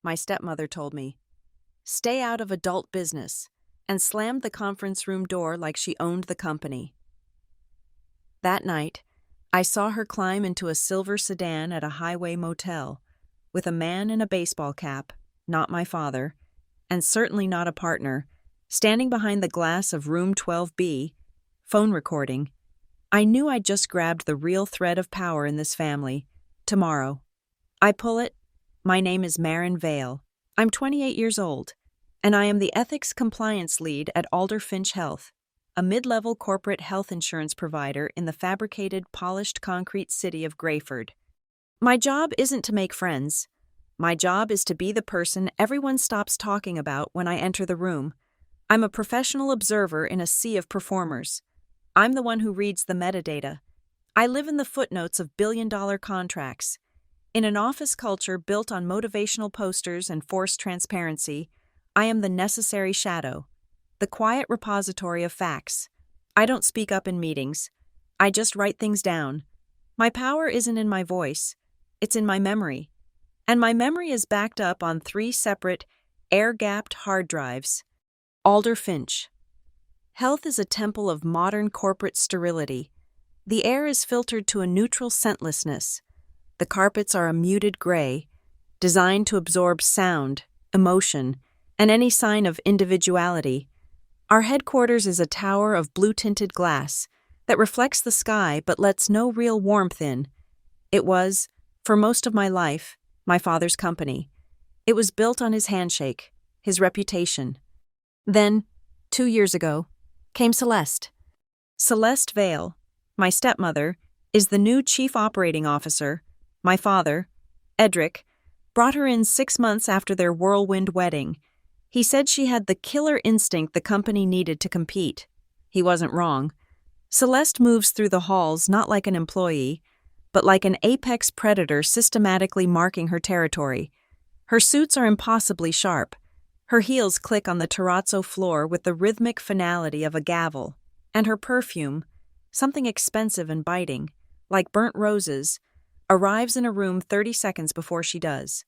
my stepmother told me. Stay out of adult business, and slammed the conference room door like she owned the company. That night, I saw her climb into a silver sedan at a highway motel, with a man in a baseball cap, not my father, and certainly not a partner, standing behind the glass of room 12B, phone recording. I knew I'd just grabbed the real thread of power in this family. Tomorrow. I pull it. My name is Marin Vale. I'm 28 years old, and I am the ethics compliance lead at Alder Finch Health, a mid-level corporate health insurance provider in the fabricated, polished concrete city of Grayford. My job isn't to make friends. My job is to be the person everyone stops talking about when I enter the room. I'm a professional observer in a sea of performers. I'm the one who reads the metadata. I live in the footnotes of billion-dollar contracts. In an office culture built on motivational posters and forced transparency, I am the necessary shadow, the quiet repository of facts. I don't speak up in meetings. I just write things down. My power isn't in my voice. It's in my memory. And my memory is backed up on 3 separate, air-gapped hard drives. Alder Finch. Health is a temple of modern corporate sterility. The air is filtered to a neutral scentlessness. The carpets are a muted gray, designed to absorb sound, emotion, and any sign of individuality. Our headquarters is a tower of blue-tinted glass that reflects the sky but lets no real warmth in. It was, for most of my life, my father's company. It was built on his handshake, his reputation. Then, 2 years ago, came Celeste. Celeste Vale, my stepmother, is the new chief operating officer. My father, Edric, brought her in 6 months after their whirlwind wedding. He said she had the killer instinct the company needed to compete. He wasn't wrong. Celeste moves through the halls not like an employee, but like an apex predator systematically marking her territory. Her suits are impossibly sharp. Her heels click on the terrazzo floor with the rhythmic finality of a gavel, and her perfume, something expensive and biting, like burnt roses, arrives in a room 30 seconds before she does.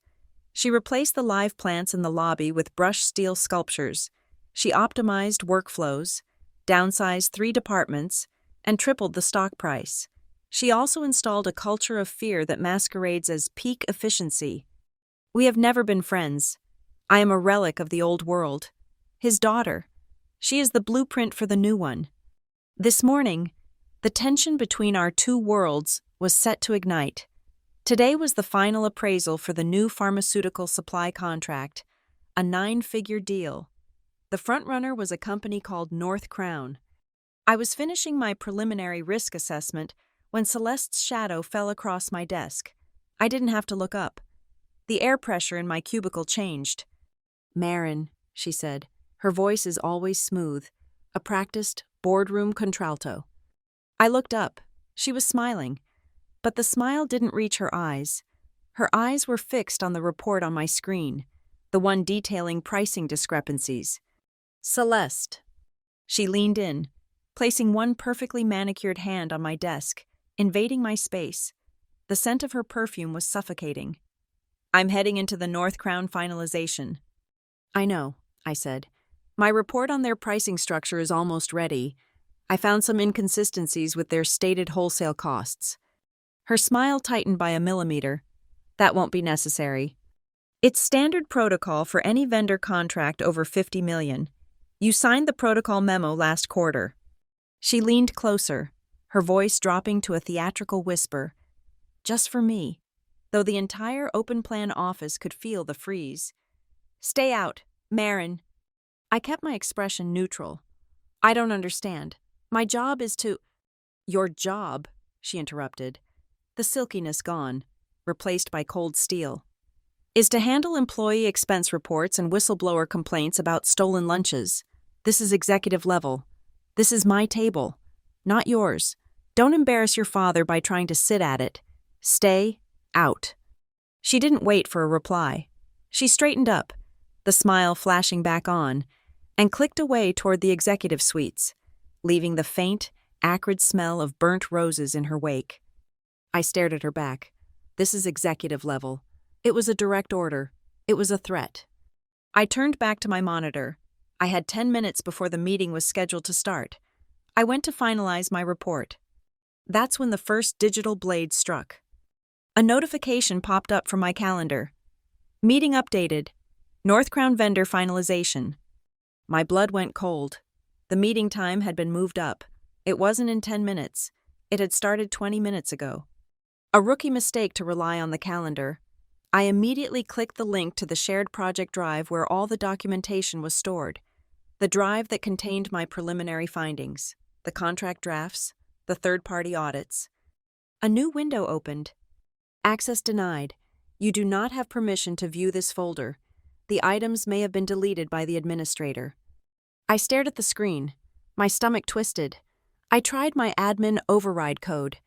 She replaced the live plants in the lobby with brushed steel sculptures. She optimized workflows, downsized 3 departments, and tripled the stock price. She also installed a culture of fear that masquerades as peak efficiency. We have never been friends. I am a relic of the old world. His daughter. She is the blueprint for the new one. This morning, the tension between our 2 worlds was set to ignite. Today was the final appraisal for the new pharmaceutical supply contract, a 9-figure deal. The frontrunner was a company called North Crown. I was finishing my preliminary risk assessment when Celeste's shadow fell across my desk. I didn't have to look up. The air pressure in my cubicle changed. "Marin," she said. Her voice is always smooth, a practiced boardroom contralto. I looked up. She was smiling. But the smile didn't reach her eyes. Her eyes were fixed on the report on my screen, the one detailing pricing discrepancies. "Celeste." She leaned in, placing one perfectly manicured hand on my desk, invading my space. The scent of her perfume was suffocating. "I'm heading into the North Crown finalization." "I know," I said. "My report on their pricing structure is almost ready. I found some inconsistencies with their stated wholesale costs." Her smile tightened by a millimeter. "That won't be necessary. It's standard protocol for any vendor contract over $50 million. You signed the protocol memo last quarter." She leaned closer, her voice dropping to a theatrical whisper. Just for me, though the entire open-plan office could feel the freeze. "Stay out, Marin." I kept my expression neutral. "I don't understand. My job is to—" "Your job," she interrupted, the silkiness gone, replaced by cold steel, "is to handle employee expense reports and whistleblower complaints about stolen lunches. This is executive level. This is my table, not yours. Don't embarrass your father by trying to sit at it. Stay out." She didn't wait for a reply. She straightened up, the smile flashing back on, and clicked away toward the executive suites, leaving the faint, acrid smell of burnt roses in her wake. I stared at her back. This is executive level. It was a direct order. It was a threat. I turned back to my monitor. I had 10 minutes before the meeting was scheduled to start. I went to finalize my report. That's when the first digital blade struck. A notification popped up from my calendar. Meeting updated. North Crown vendor finalization. My blood went cold. The meeting time had been moved up. It wasn't in 10 minutes. It had started 20 minutes ago. A rookie mistake to rely on the calendar. I immediately clicked the link to the shared project drive where all the documentation was stored. The drive that contained my preliminary findings, the contract drafts, the third-party audits. A new window opened. Access denied. You do not have permission to view this folder. The items may have been deleted by the administrator. I stared at the screen. My stomach twisted. I tried my admin override code.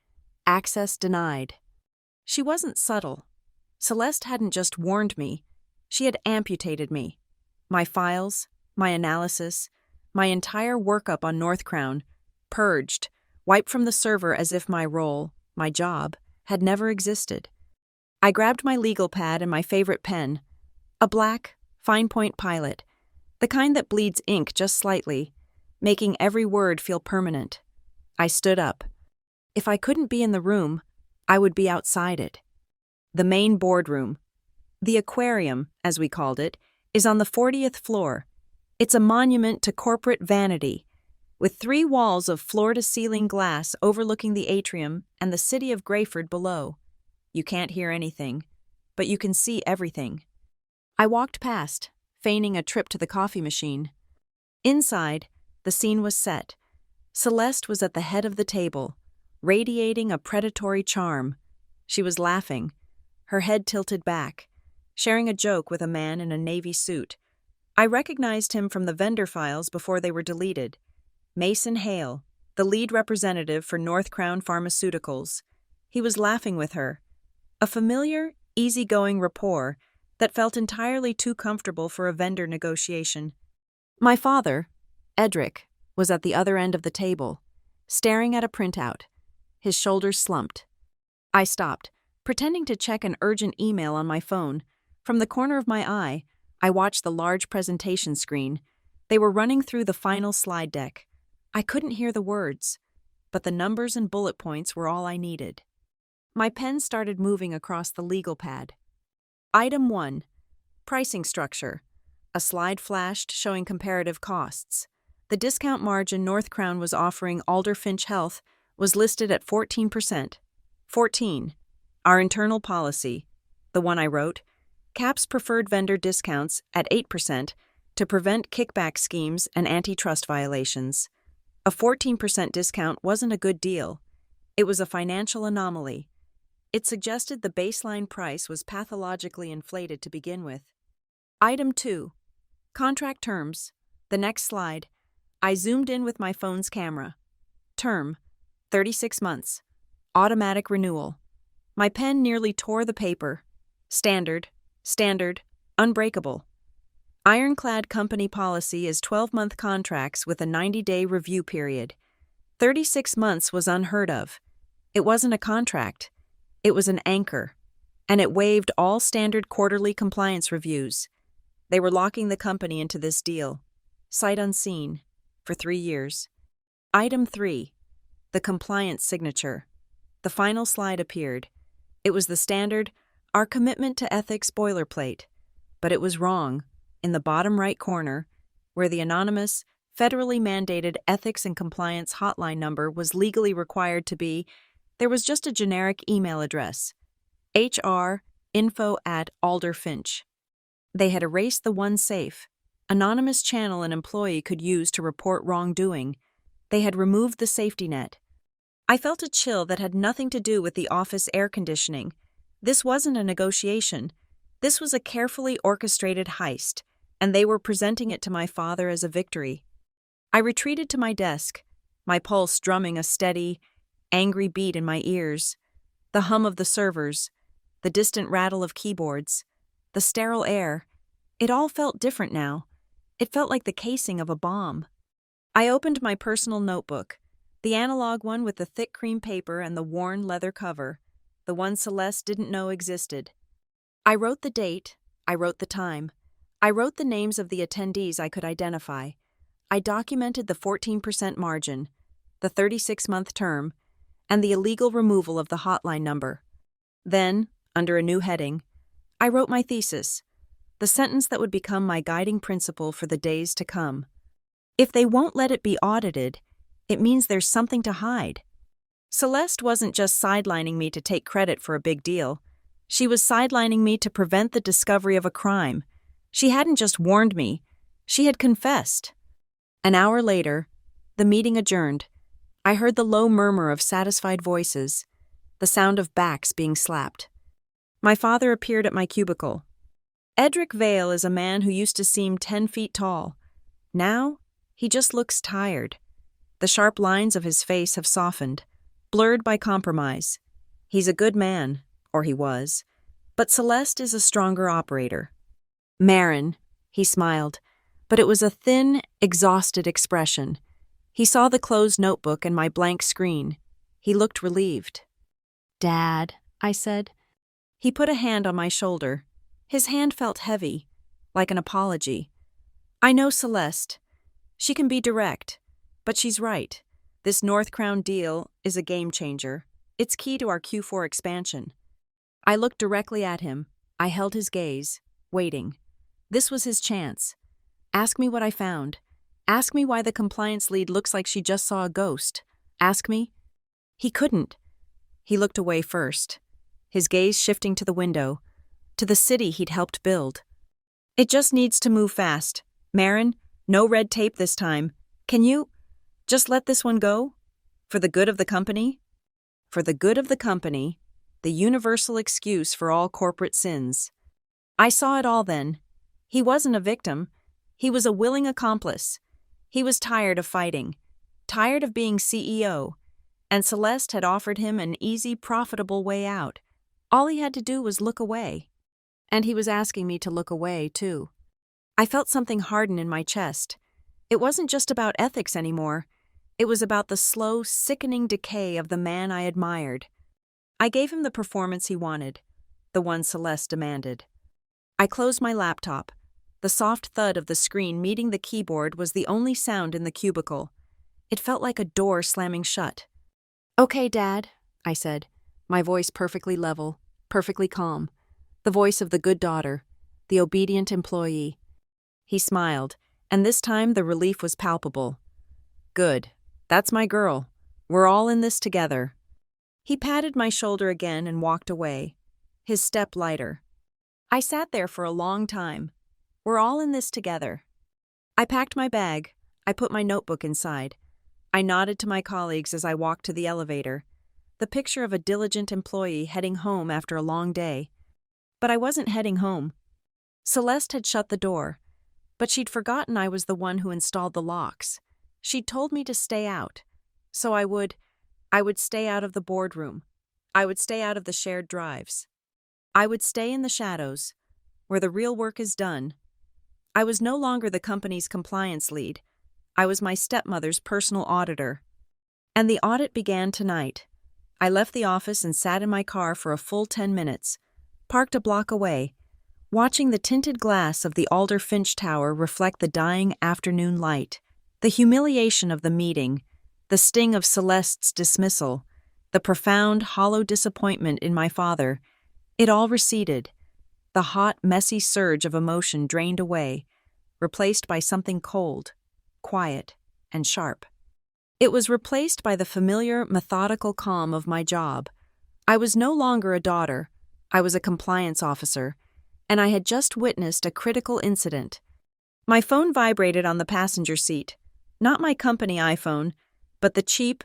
Access denied. She wasn't subtle. Celeste hadn't just warned me. She had amputated me. My files, my analysis, my entire workup on North Crown, purged, wiped from the server as if my role, my job, had never existed. I grabbed my legal pad and my favorite pen, a black, fine-point Pilot, the kind that bleeds ink just slightly, making every word feel permanent. I stood up. If I couldn't be in the room, I would be outside it. The main boardroom, the aquarium, as we called it, is on the 40th floor. It's a monument to corporate vanity, with 3 walls of floor-to-ceiling glass overlooking the atrium and the city of Grayford below. You can't hear anything, but you can see everything. I walked past, feigning a trip to the coffee machine. Inside, the scene was set. Celeste was at the head of the table, radiating a predatory charm. She was laughing, her head tilted back, sharing a joke with a man in a navy suit. I recognized him from the vendor files before they were deleted. Mason Hale, the lead representative for North Crown Pharmaceuticals. He was laughing with her. A familiar, easygoing rapport that felt entirely too comfortable for a vendor negotiation. My father, Edric, was at the other end of the table, staring at a printout, his shoulders slumped. I stopped, pretending to check an urgent email on my phone. From the corner of my eye, I watched the large presentation screen. They were running through the final slide deck. I couldn't hear the words, but the numbers and bullet points were all I needed. My pen started moving across the legal pad. Item 1. Pricing structure. A slide flashed showing comparative costs. The discount margin North Crown was offering Alder Finch Health was listed at 14%. 14. Our internal policy, the one I wrote, caps preferred vendor discounts at 8% to prevent kickback schemes and antitrust violations. A 14% discount wasn't a good deal. It was a financial anomaly. It suggested the baseline price was pathologically inflated to begin with. Item 2. Contract terms. The next slide. I zoomed in with my phone's camera. Term. 36 months. Automatic renewal. My pen nearly tore the paper. Standard, unbreakable. Ironclad company policy is 12-month contracts with a 90-day review period. 36 months was unheard of. It wasn't a contract. It was an anchor, and it waived all standard quarterly compliance reviews. They were locking the company into this deal, sight unseen, for 3 years. Item 3. The compliance signature. The final slide appeared. It was the standard, our commitment to ethics boilerplate, but it was wrong. In the bottom right corner, where the anonymous, federally mandated ethics and compliance hotline number was legally required to be, there was just a generic email address, hr.info@alderfinch. They had erased the one safe, anonymous channel an employee could use to report wrongdoing. They had removed the safety net. I felt a chill that had nothing to do with the office air conditioning. This wasn't a negotiation. This was a carefully orchestrated heist, and they were presenting it to my father as a victory. I retreated to my desk, my pulse drumming a steady, angry beat in my ears. The hum of the servers, the distant rattle of keyboards, the sterile air. It all felt different now. It felt like the casing of a bomb. I opened my personal notebook, the analog one with the thick cream paper and the worn leather cover, the one Celeste didn't know existed. I wrote the date, I wrote the time. I wrote the names of the attendees I could identify. I documented the 14% margin, the 36-month term, and the illegal removal of the hotline number. Then, under a new heading, I wrote my thesis, the sentence that would become my guiding principle for the days to come. If they won't let it be audited, it means there's something to hide. Celeste wasn't just sidelining me to take credit for a big deal. She was sidelining me to prevent the discovery of a crime. She hadn't just warned me, she had confessed. An hour later, the meeting adjourned. I heard the low murmur of satisfied voices, the sound of backs being slapped. My father appeared at my cubicle. Edric Vale is a man who used to seem 10 feet tall. Now, he just looks tired. The sharp lines of his face have softened, blurred by compromise. He's a good man, or he was, but Celeste is a stronger operator. Marin, he smiled, but it was a thin, exhausted expression. He saw the closed notebook and my blank screen. He looked relieved. "Dad," I said. He put a hand on my shoulder. His hand felt heavy, like an apology. "I know Celeste. She can be direct, but she's right. This North Crown deal is a game changer. It's key to our Q4 expansion." I looked directly at him. I held his gaze, waiting. This was his chance. Ask me what I found. Ask me why the compliance lead looks like she just saw a ghost. Ask me. He couldn't. He looked away first, his gaze shifting to the window, to the city he'd helped build. "It just needs to move fast. Marin, no red tape this time. Can you just let this one go? For the good of the company?" For the good of the company, the universal excuse for all corporate sins. I saw it all then. He wasn't a victim. He was a willing accomplice. He was tired of fighting, tired of being CEO, and Celeste had offered him an easy, profitable way out. All he had to do was look away. And he was asking me to look away, too. I felt something harden in my chest. It wasn't just about ethics anymore. It was about the slow, sickening decay of the man I admired. I gave him the performance he wanted, the one Celeste demanded. I closed my laptop. The soft thud of the screen meeting the keyboard was the only sound in the cubicle. It felt like a door slamming shut. "Okay, Dad," I said, my voice perfectly level, perfectly calm, the voice of the good daughter, the obedient employee. He smiled, and this time the relief was palpable. "Good. That's my girl. We're all in this together." He patted my shoulder again and walked away, his step lighter. I sat there for a long time. We're all in this together. I packed my bag. I put my notebook inside. I nodded to my colleagues as I walked to the elevator, the picture of a diligent employee heading home after a long day. But I wasn't heading home. Celeste had shut the door, but she'd forgotten I was the one who installed the locks. She'd told me to stay out, so I would stay out of the boardroom. I would stay out of the shared drives. I would stay in the shadows, where the real work is done. I was no longer the company's compliance lead. I was my stepmother's personal auditor. And the audit began tonight. I left the office and sat in my car for a full 10 minutes, parked a block away, watching the tinted glass of the Alder Finch Tower reflect the dying afternoon light. The humiliation of the meeting, the sting of Celeste's dismissal, the profound, hollow disappointment in my father, it all receded. The hot, messy surge of emotion drained away, replaced by something cold, quiet, and sharp. It was replaced by the familiar, methodical calm of my job. I was no longer a daughter. I was a compliance officer, and I had just witnessed a critical incident. My phone vibrated on the passenger seat. Not my company iPhone, but the cheap,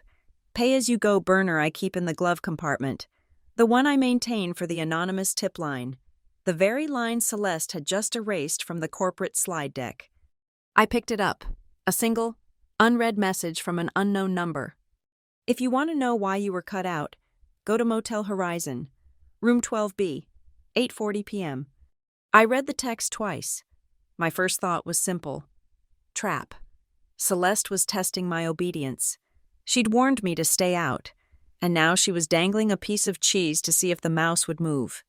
pay-as-you-go burner I keep in the glove compartment, the one I maintain for the anonymous tip line, the very line Celeste had just erased from the corporate slide deck. I picked it up, a single, unread message from an unknown number. "If you want to know why you were cut out, go to Motel Horizon, room 12B, 8:40 p.m. I read the text twice. My first thought was simple. Trap. Celeste was testing my obedience. She'd warned me to stay out, and now she was dangling a piece of cheese to see if the mouse would move.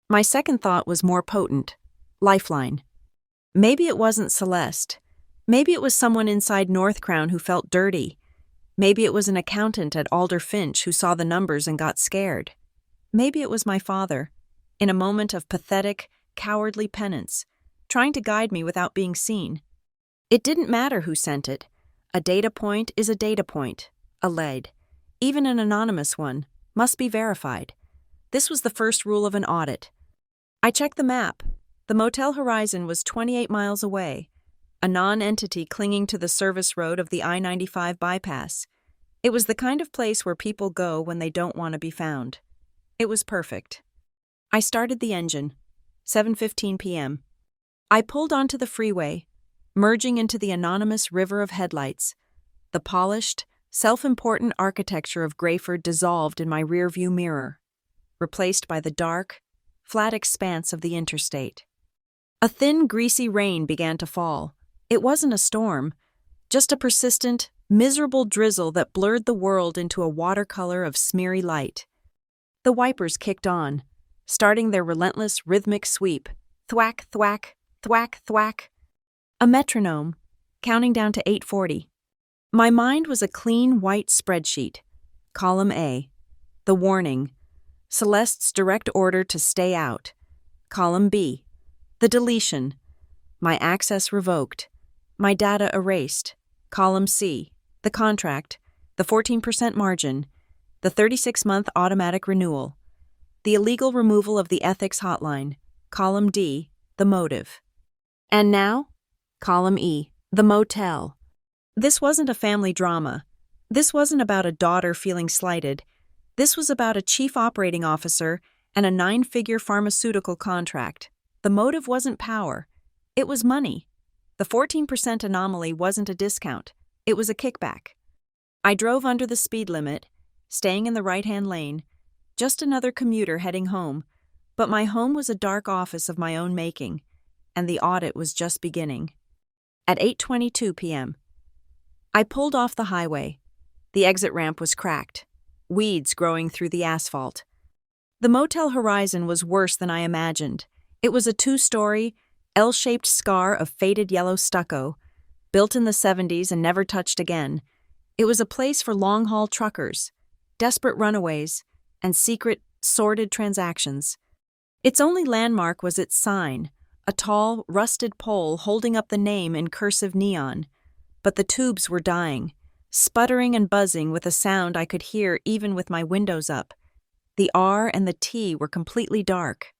My second thought was more potent. Lifeline. Maybe it wasn't Celeste. Maybe it was someone inside North Crown who felt dirty. Maybe it was an accountant at Alder Finch who saw the numbers and got scared. Maybe it was my father, in a moment of pathetic, cowardly penance, trying to guide me without being seen. It didn't matter who sent it. A data point is a data point, a lead. Even an anonymous one must be verified. This was the first rule of an audit. I checked the map. The Motel Horizon was 28 miles away, a non-entity clinging to the service road of the I-95 bypass. It was the kind of place where people go when they don't want to be found. It was perfect. I started the engine. 7:15 p.m. I pulled onto the freeway, merging into the anonymous river of headlights. The polished, self-important architecture of Grayford dissolved in my rearview mirror, replaced by the dark, flat expanse of the interstate. A thin, greasy rain began to fall. It wasn't a storm, just a persistent, miserable drizzle that blurred the world into a watercolor of smeary light. The wipers kicked on, starting their relentless rhythmic sweep. Thwack, thwack, thwack, thwack. A metronome, counting down to 8:40. My mind was a clean white spreadsheet. Column A. The warning. Celeste's direct order to stay out. Column B. The deletion. My access revoked. My data erased. Column C. The contract. The 14% margin. The 36-month automatic renewal. The illegal removal of the ethics hotline. Column D. The motive. And now? Column E. The motel. This wasn't a family drama. This wasn't about a daughter feeling slighted. This was about a chief operating officer and a 9-figure pharmaceutical contract. The motive wasn't power. It was money. The 14% anomaly wasn't a discount. It was a kickback. I drove under the speed limit, staying in the right-hand lane, just another commuter heading home. But my home was a dark office of my own making, and the audit was just beginning. At 8:22 p.m., I pulled off the highway. The exit ramp was cracked, weeds growing through the asphalt. The Motel Horizon was worse than I imagined. It was a 2-story, L-shaped scar of faded yellow stucco, built in the 70s and never touched again. It was a place for long-haul truckers, desperate runaways, and secret, sordid transactions. Its only landmark was its sign, a tall, rusted pole holding up the name in cursive neon. But the tubes were dying, sputtering and buzzing with a sound I could hear even with my windows up. The R and the T were completely dark.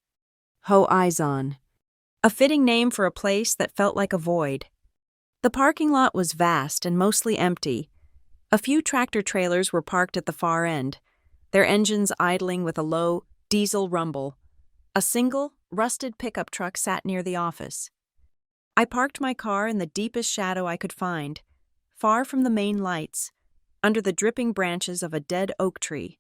Horizon. A fitting name for a place that felt like a void. The parking lot was vast and mostly empty. A few tractor trailers were parked at the far end, their engines idling with a low, diesel rumble. A single, rusted pickup truck sat near the office. I parked my car in the deepest shadow I could find, far from the main lights, under the dripping branches of a dead oak tree.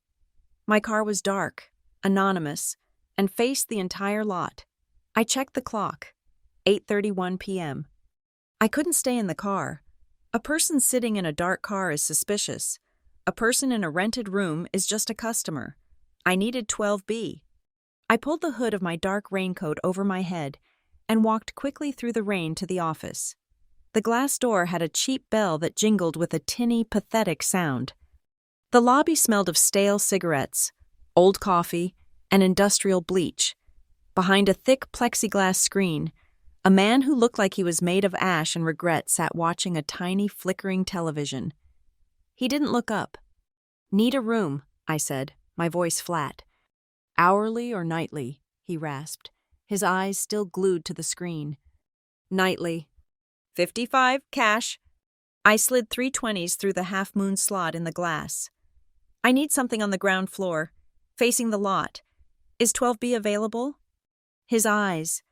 My car was dark, anonymous, and faced the entire lot. I checked the clock. 8:31 p.m. I couldn't stay in the car. A person sitting in a dark car is suspicious. A person in a rented room is just a customer. I needed 12B. I pulled the hood of my dark raincoat over my head and walked quickly through the rain to the office. The glass door had a cheap bell that jingled with a tinny, pathetic sound. The lobby smelled of stale cigarettes, old coffee, and industrial bleach. Behind a thick plexiglass screen, a man who looked like he was made of ash and regret sat watching a tiny, flickering television. He didn't look up. "Need a room," I said, my voice flat. "Hourly or nightly?" he rasped, his eyes still glued to the screen. "Nightly." 55, cash. I slid 320s through the half-moon slot in the glass. "I need something on the ground floor, facing the lot. Is 12B available?" His eyes,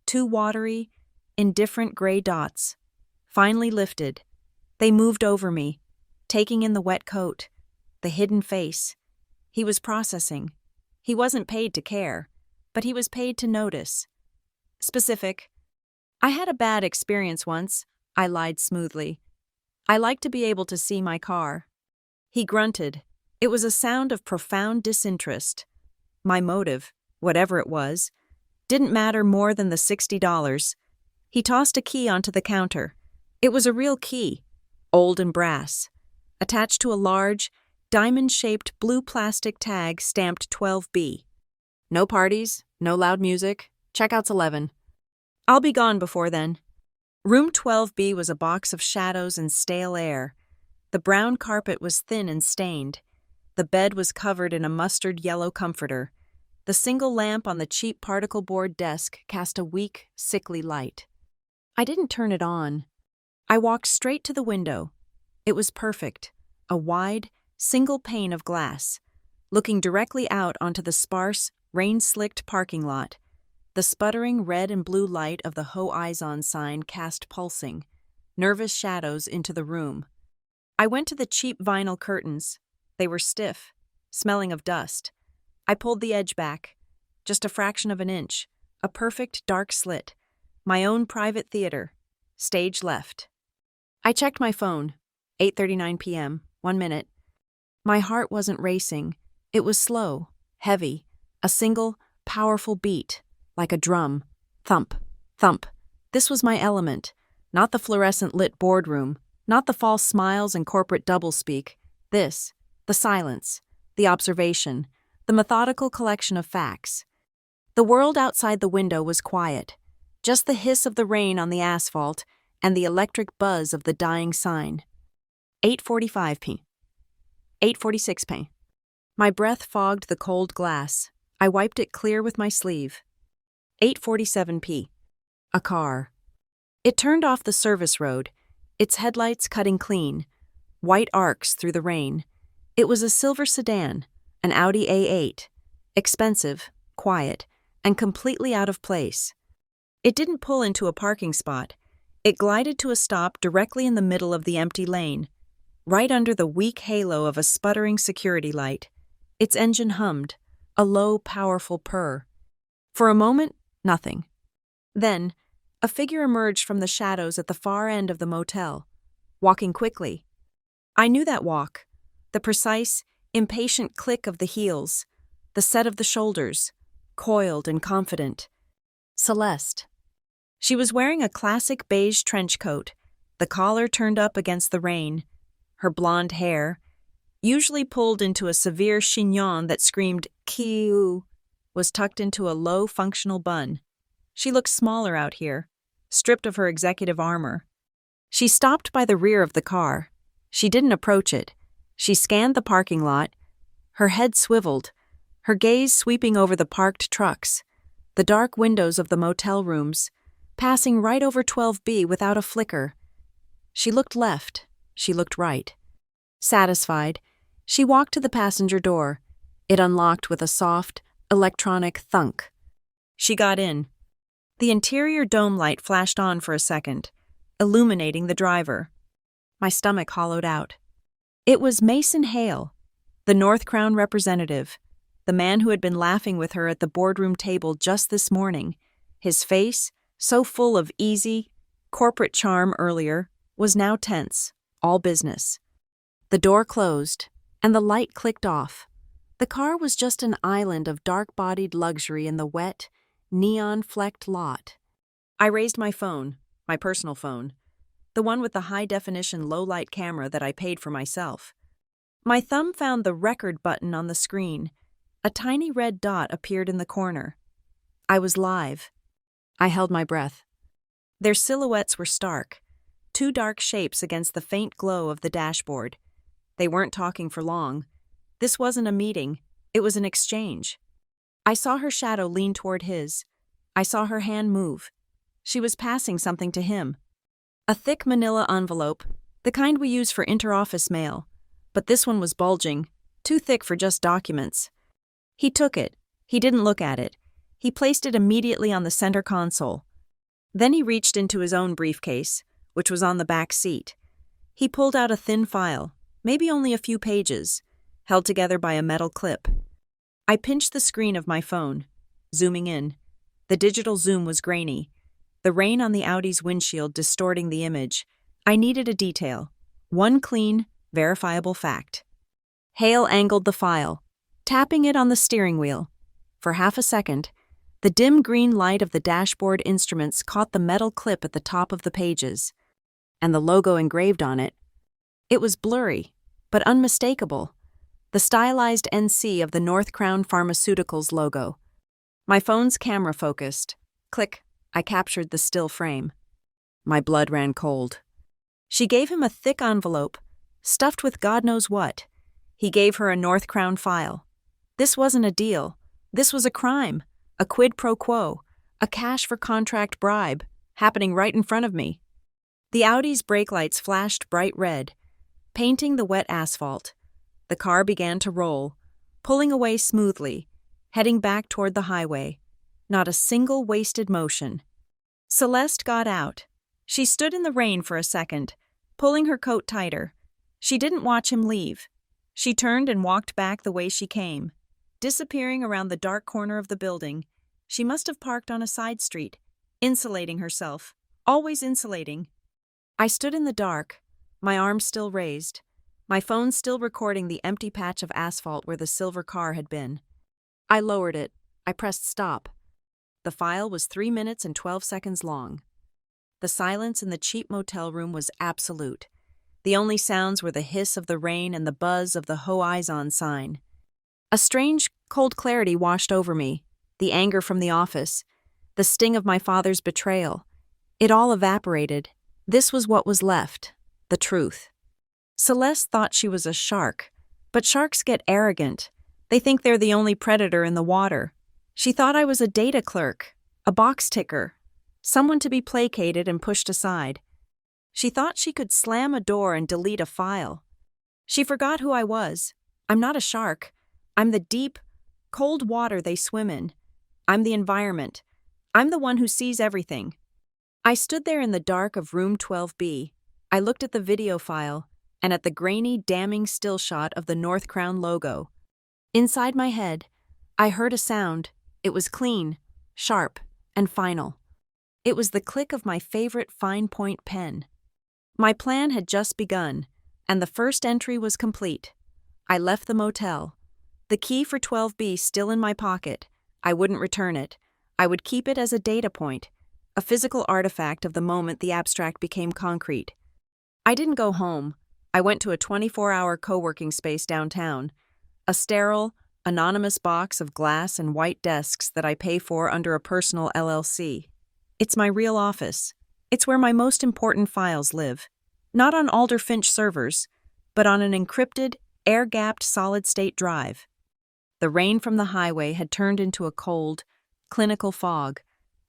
2 watery, indifferent gray dots, finally lifted. They moved over me, taking in the wet coat, the hidden face. He was processing. He wasn't paid to care, but he was paid to notice. Specific. "I had a bad experience once," I lied smoothly. "I like to be able to see my car." He grunted. It was a sound of profound disinterest. My motive, whatever it was, Didn't matter more than the $60. He tossed a key onto the counter. It was a real key, old and brass, attached to a large, diamond-shaped blue plastic tag stamped 12B. No parties, no loud music, checkout's 11. I'll be gone before then. Room 12B was a box of shadows and stale air. The brown carpet was thin and stained. The bed was covered in a mustard yellow comforter. The single lamp on the cheap particle board desk cast a weak, sickly light. I didn't turn it on. I walked straight to the window. It was perfect, a wide, single pane of glass, looking directly out onto the sparse, rain-slicked parking lot. The sputtering red and blue light of the Horizon sign cast pulsing, nervous shadows into the room. I went to the cheap vinyl curtains. They were stiff, smelling of dust. I pulled the edge back, just a fraction of an inch, a perfect dark slit. My own private theater, stage left. I checked my phone, 8:39 p.m., 1 minute. My heart wasn't racing. It was slow, heavy, a single, powerful beat, like a drum. Thump, thump. This was my element, not the fluorescent lit boardroom, not the false smiles and corporate doublespeak. This, the silence, the observation, the methodical collection of facts. The world outside the window was quiet, just the hiss of the rain on the asphalt and the electric buzz of the dying sign. 8:45 p. 8:46 p. My breath fogged the cold glass. I wiped it clear with my sleeve. 8:47 p. A car. It turned off the service road, its headlights cutting clean, white arcs through the rain. It was a silver sedan, an Audi A8, expensive, quiet, and completely out of place. It didn't pull into a parking spot. It glided to a stop directly in the middle of the empty lane, right under the weak halo of a sputtering security light. Its engine hummed, a low, powerful purr. For a moment, nothing. Then, a figure emerged from the shadows at the far end of the motel, walking quickly. I knew that walk, the precise, impatient click of the heels, the set of the shoulders, coiled and confident. Celeste. She was wearing a classic beige trench coat, the collar turned up against the rain. Her blonde hair, usually pulled into a severe chignon that screamed "Kiu," was tucked into a low, functional bun. She looked smaller out here, stripped of her executive armor. She stopped by the rear of the car. She didn't approach it. She scanned the parking lot, her head swiveled, her gaze sweeping over the parked trucks, the dark windows of the motel rooms, passing right over 12B without a flicker. She looked left. She looked right. Satisfied, she walked to the passenger door. It unlocked with a soft, electronic thunk. She got in. The interior dome light flashed on for a second, illuminating the driver. My stomach hollowed out. It was Mason Hale, the North Crown representative, the man who had been laughing with her at the boardroom table just this morning. His face, so full of easy, corporate charm earlier, was now tense, all business. The door closed, and the light clicked off. The car was just an island of dark-bodied luxury in the wet, neon-flecked lot. I raised my phone, my personal phone, the one with the high-definition low-light camera that I paid for myself. My thumb found the record button on the screen. A tiny red dot appeared in the corner. I was live. I held my breath. Their silhouettes were stark, two dark shapes against the faint glow of the dashboard. They weren't talking for long. This wasn't a meeting. It was an exchange. I saw her shadow lean toward his. I saw her hand move. She was passing something to him. A thick manila envelope, the kind we use for interoffice mail. But this one was bulging, too thick for just documents. He took it. He didn't look at it. He placed it immediately on the center console. Then he reached into his own briefcase, which was on the back seat. He pulled out a thin file, maybe only a few pages, held together by a metal clip. I pinched the screen of my phone, zooming in. The digital zoom was grainy, the rain on the Audi's windshield distorting the image. I needed a detail, one clean, verifiable fact. Hale angled the file, tapping it on the steering wheel. For half a second, The dim green light of the dashboard instruments caught the metal clip at the top of the pages, and the logo engraved on it. It was blurry, but unmistakable, the stylized NC of the North Crown Pharmaceuticals logo. My phone's camera focused. Click, I captured the still frame. My blood ran cold. She gave him a thick envelope, stuffed with God knows what. He gave her a North Crown file. This wasn't a deal. This was a crime, a quid pro quo, a cash for contract bribe, happening right in front of me. The Audi's brake lights flashed bright red, painting the wet asphalt. The car began to roll, pulling away smoothly, heading back toward the highway. Not a single wasted motion. Celeste got out. She stood in the rain for a second, pulling her coat tighter. She didn't watch him leave. She turned and walked back the way she came, disappearing around the dark corner of the building. She must have parked on a side street, insulating herself, always insulating. I stood in the dark, my arms still raised, my phone still recording the empty patch of asphalt where the silver car had been. I lowered it. I pressed stop. The file was 3 minutes and 12 seconds long. The silence in the cheap motel room was absolute. The only sounds were the hiss of the rain and the buzz of the Ho Eyes On sign. A strange, cold clarity washed over me, the anger from the office, the sting of my father's betrayal. It all evaporated. This was what was left, the truth. Celeste thought she was a shark, but sharks get arrogant. They think they're the only predator in the water. She thought I was a data clerk, a box ticker, someone to be placated and pushed aside. She thought she could slam a door and delete a file. She forgot who I was. I'm not a shark. I'm the deep, cold water they swim in. I'm the environment. I'm the one who sees everything. I stood there in the dark of room 12B. I looked at the video file and at the grainy, damning still shot of the North Crown logo. Inside my head, I heard a sound. It was clean, sharp, and final. It was the click of my favorite fine-point pen. My plan had just begun, and the first entry was complete. I left the motel. The key for 12B still in my pocket. I wouldn't return it. I would keep it as a data point, a physical artifact of the moment the abstract became concrete. I didn't go home. I went to a 24-hour co-working space downtown, a sterile, anonymous box of glass and white desks that I pay for under a personal LLC. It's my real office. It's where my most important files live. Not on Alder Finch servers, but on an encrypted, air-gapped solid-state drive. The rain from the highway had turned into a cold, clinical fog.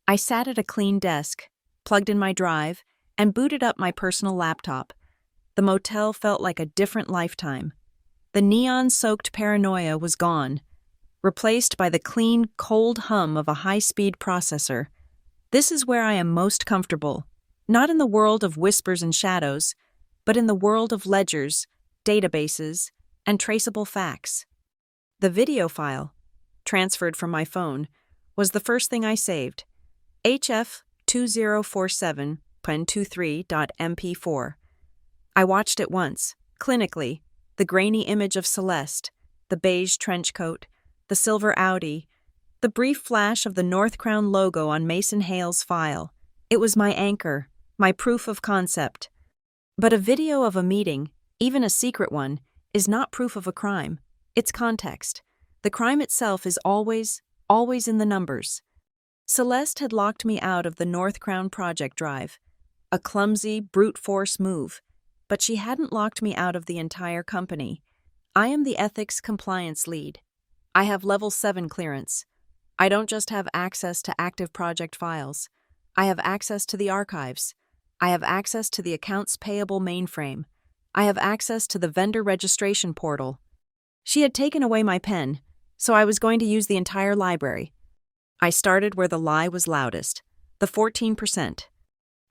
I sat at a clean desk, plugged in my drive, and booted up my personal laptop. The motel felt like a different lifetime. The neon-soaked paranoia was gone, replaced by the clean, cold hum of a high-speed processor. This is where I am most comfortable, not in the world of whispers and shadows, but in the world of ledgers, databases, and traceable facts. The video file, transferred from my phone, was the first thing I saved. HF2047.23.mp4. I watched it once, clinically, the grainy image of Celeste, the beige trench coat, the silver Audi, the brief flash of the North Crown logo on Mason Hale's file. It was my anchor, my proof of concept. But a video of a meeting, even a secret one, is not proof of a crime. It's context. The crime itself is always in the numbers. Celeste had locked me out of the North Crown project drive, a clumsy, brute force move. But she hadn't locked me out of the entire company. I am the ethics compliance lead. I have level 7 clearance. I don't just have access to active project files. I have access to the archives. I have access to the accounts payable mainframe. I have access to the vendor registration portal. She had taken away my pen, so I was going to use the entire library. I started where the lie was loudest, the 14%.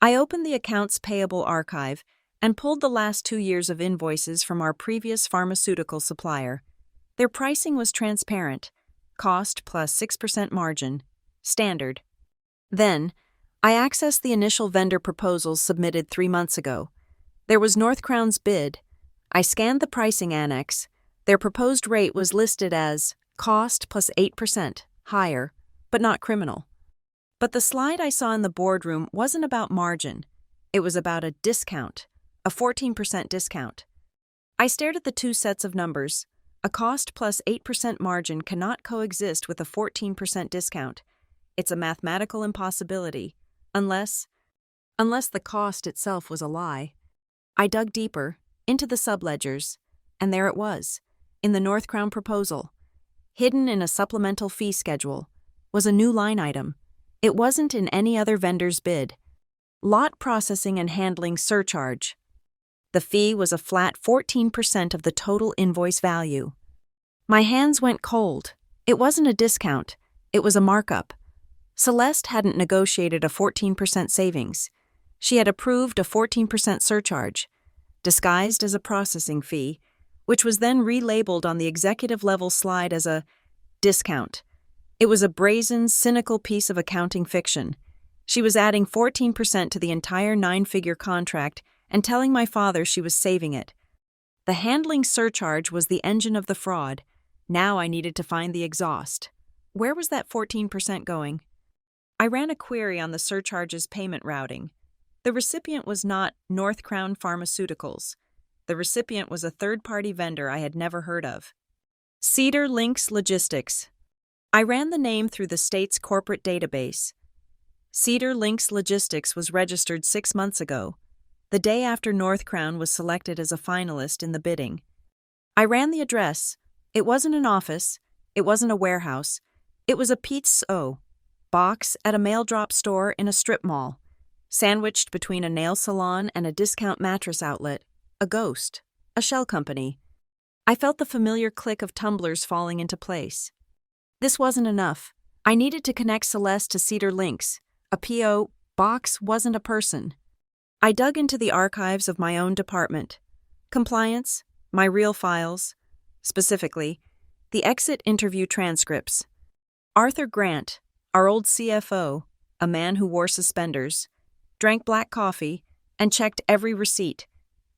I opened the accounts payable archive and pulled the last 2 years of invoices from our previous pharmaceutical supplier. Their pricing was transparent, cost plus 6% margin, standard. Then, I accessed the initial vendor proposals submitted 3 months ago. There was North Crown's bid. I scanned the pricing annex. Their proposed rate was listed as cost plus 8%, higher, but not criminal. But the slide I saw in the boardroom wasn't about margin. It was about a discount, a 14% discount. I stared at the two sets of numbers. A cost plus 8% margin cannot coexist with a 14% discount. It's a mathematical impossibility, unless the cost itself was a lie. I dug deeper, into the subledgers, and there it was, in the North Crown proposal. Hidden in a supplemental fee schedule was a new line item. It wasn't in any other vendor's bid. Lot processing and handling surcharge. The fee was a flat 14% of the total invoice value. My hands went cold. It wasn't a discount. It was a markup. Celeste hadn't negotiated a 14% savings. She had approved a 14% surcharge, disguised as a processing fee, which was then relabeled on the executive-level slide as a discount. It was a brazen, cynical piece of accounting fiction. She was adding 14% to the entire 9-figure contract and telling my father she was saving it. The handling surcharge was the engine of the fraud. Now I needed to find the exhaust. Where was that 14% going? I ran a query on the surcharge's payment routing. The recipient was not North Crown Pharmaceuticals. The recipient was a third-party vendor I had never heard of. Cedar Links Logistics. I ran the name through the state's corporate database. Cedar Links Logistics was registered 6 months ago, the day after North Crown was selected as a finalist in the bidding. I ran the address. It wasn't an office. It wasn't a warehouse. It was a pizza box at a mail drop store in a strip mall, sandwiched between a nail salon and a discount mattress outlet, a ghost, a shell company. I felt the familiar click of tumblers falling into place. This wasn't enough. I needed to connect Celeste to Cedar Links. A P.O. box wasn't a person. I dug into the archives of my own department. Compliance, my real files, specifically, the exit interview transcripts. Arthur Grant, our old CFO, a man who wore suspenders, drank black coffee, and checked every receipt.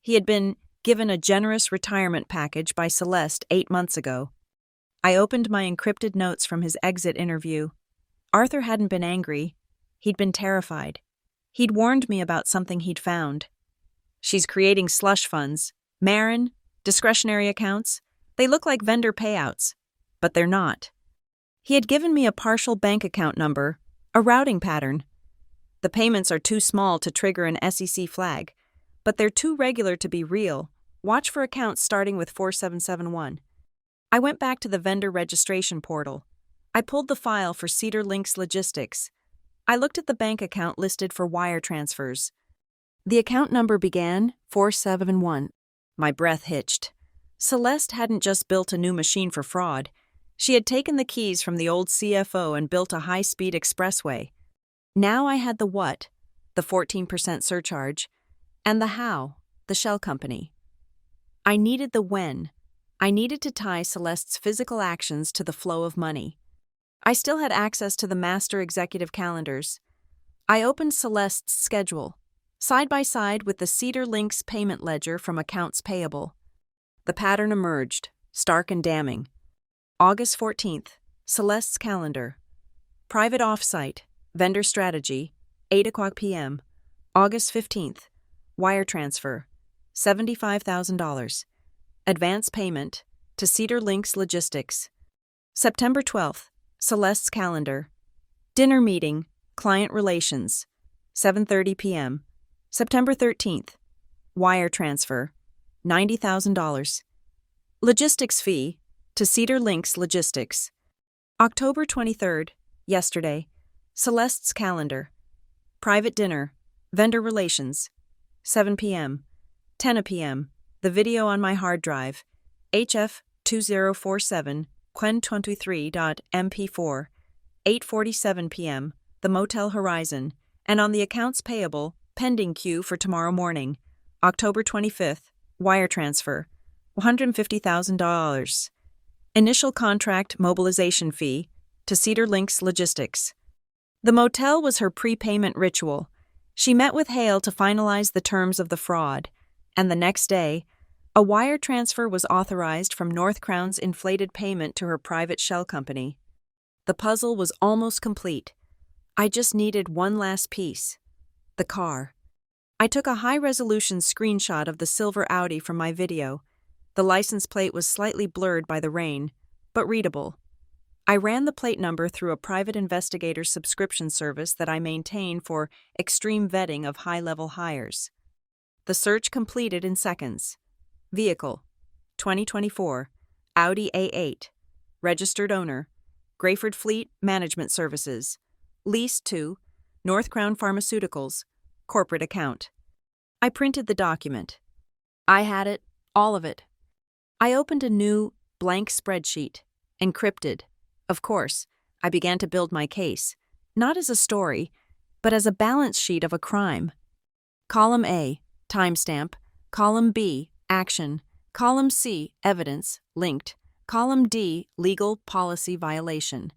He had been given a generous retirement package by Celeste 8 months ago. I opened my encrypted notes from his exit interview. Arthur hadn't been angry. He'd been terrified. He'd warned me about something he'd found. She's creating slush funds. Marin, discretionary accounts. They look like vendor payouts, but they're not. He had given me a partial bank account number, a routing pattern. The payments are too small to trigger an SEC flag, but they're too regular to be real. Watch for accounts starting with 4771. I went back to the vendor registration portal. I pulled the file for Cedar Links Logistics. I looked at the bank account listed for wire transfers. The account number began 471. My breath hitched. Celeste hadn't just built a new machine for fraud. She had taken the keys from the old CFO and built a high-speed expressway. Now I had the what, the 14% surcharge, and the how, the shell company. I needed the when. I needed to tie Celeste's physical actions to the flow of money. I still had access to the master executive calendars. I opened Celeste's schedule, side by side with the Cedar Links payment ledger from accounts payable. The pattern emerged, stark and damning. August 14th, Celeste's calendar. Private offsite, vendor strategy, 8 o'clock p.m. August 15th, wire transfer, $75,000. Advance payment to Cedar Links Logistics. September 12th, Celeste's calendar. Dinner meeting, client relations, 7:30 p.m. September 13th, wire transfer, $90,000. Logistics fee to Cedar Links Logistics. October 23rd, yesterday, Celeste's calendar. Private dinner, vendor relations, 7 p.m. 10 p.m. The video on my hard drive, HF2047, Quen23.mp4, 8:47 p.m., the Motel Horizon, and on the accounts payable, pending queue for tomorrow morning, October 25th, wire transfer, $150,000. Initial contract mobilization fee to Cedar Links Logistics. The motel was her prepayment ritual. She met with Hale to finalize the terms of the fraud, and the next day, a wire transfer was authorized from North Crown's inflated payment to her private shell company. The puzzle was almost complete. I just needed one last piece. The car. I took a high-resolution screenshot of the silver Audi from my video. The license plate was slightly blurred by the rain, but readable. I ran the plate number through a private investigator subscription service that I maintain for extreme vetting of high-level hires. The search completed in seconds. Vehicle: 2024 Audi A8. Registered owner: Grayford Fleet Management Services. Leased to North Crown Pharmaceuticals. Corporate account. I printed the document. I had it, all of it. I opened a new, blank spreadsheet, encrypted. Of course, I began to build my case, not as a story, but as a balance sheet of a crime. Column A, timestamp. Column B, action. Column C, evidence, linked. Column D, legal policy violation.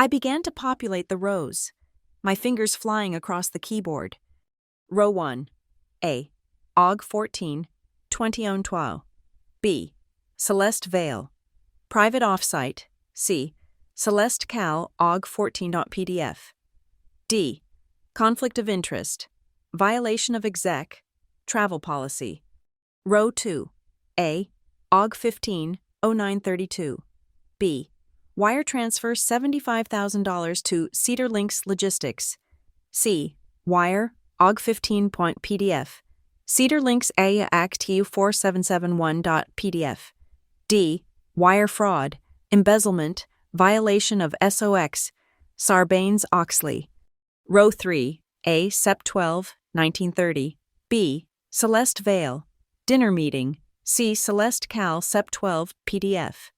I began to populate the rows, my fingers flying across the keyboard. Row 1. A. Aug 14, 2012. B. Celeste Vale. Private offsite. C. Celeste Cal Aug 14.pdf. D. Conflict of interest. Violation of exec. Travel policy. Row 2. A. Aug 15, 0932. B. Wire transfer $75,000 to Cedar Links Logistics. C. Wire Aug 15.pdf. Cedar Links A Actu 4771.pdf. D. Wire fraud, embezzlement, violation of SOX, Sarbanes-Oxley. Row 3. A. Sep 12, 1930. B. Celeste Vale. Dinner meeting. C. Celeste Cal Sep 12 PDF.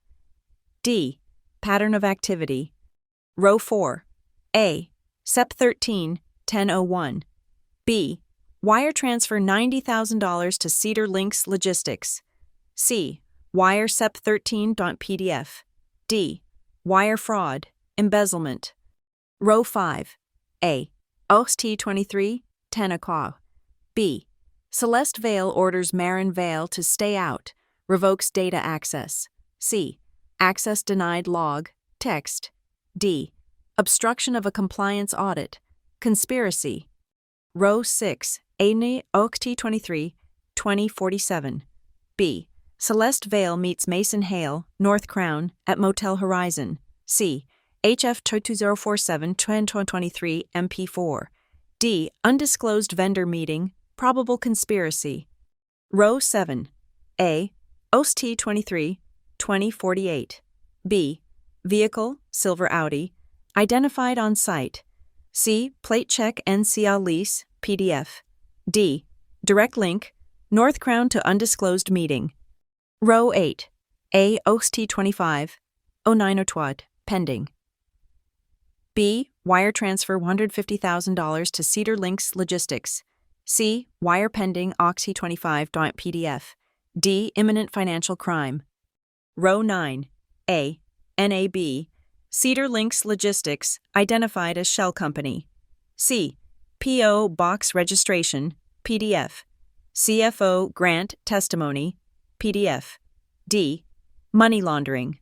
D. Pattern of activity. Row 4. A. Sep 13, 1001. B. Wire transfer $90,000 to Cedar Links Logistics. C. Wire Sep 13.pdf. D. Wire fraud, embezzlement. Row 5. A. OXT 23, 10 o'clock. B. Celeste Vale orders Marin Vale to stay out, revokes data access. C. Access denied log, text. D. Obstruction of a compliance audit, conspiracy. Row 6. A. OXT 23, 2047. B. Celeste Vale meets Mason Hale, North Crown, at Motel Horizon. C. HF 2047 2023 MP4. D. Undisclosed vendor meeting, probable conspiracy. Row 7. A. OST 23, 2048. B. Vehicle, silver Audi, identified on site. C. Plate check NCL lease, PDF. D. Direct link, North Crown to undisclosed meeting. Row 8. A. OST 25, 0902, pending. B. Wire transfer $150,000 to Cedar Links Logistics. C. Wire pending OXT25.pdf. D. Imminent financial crime. Row 9. A. NAB. Cedar Links Logistics, identified as shell company. C. P.O. Box registration, PDF. CFO grant testimony, PDF. D. Money laundering.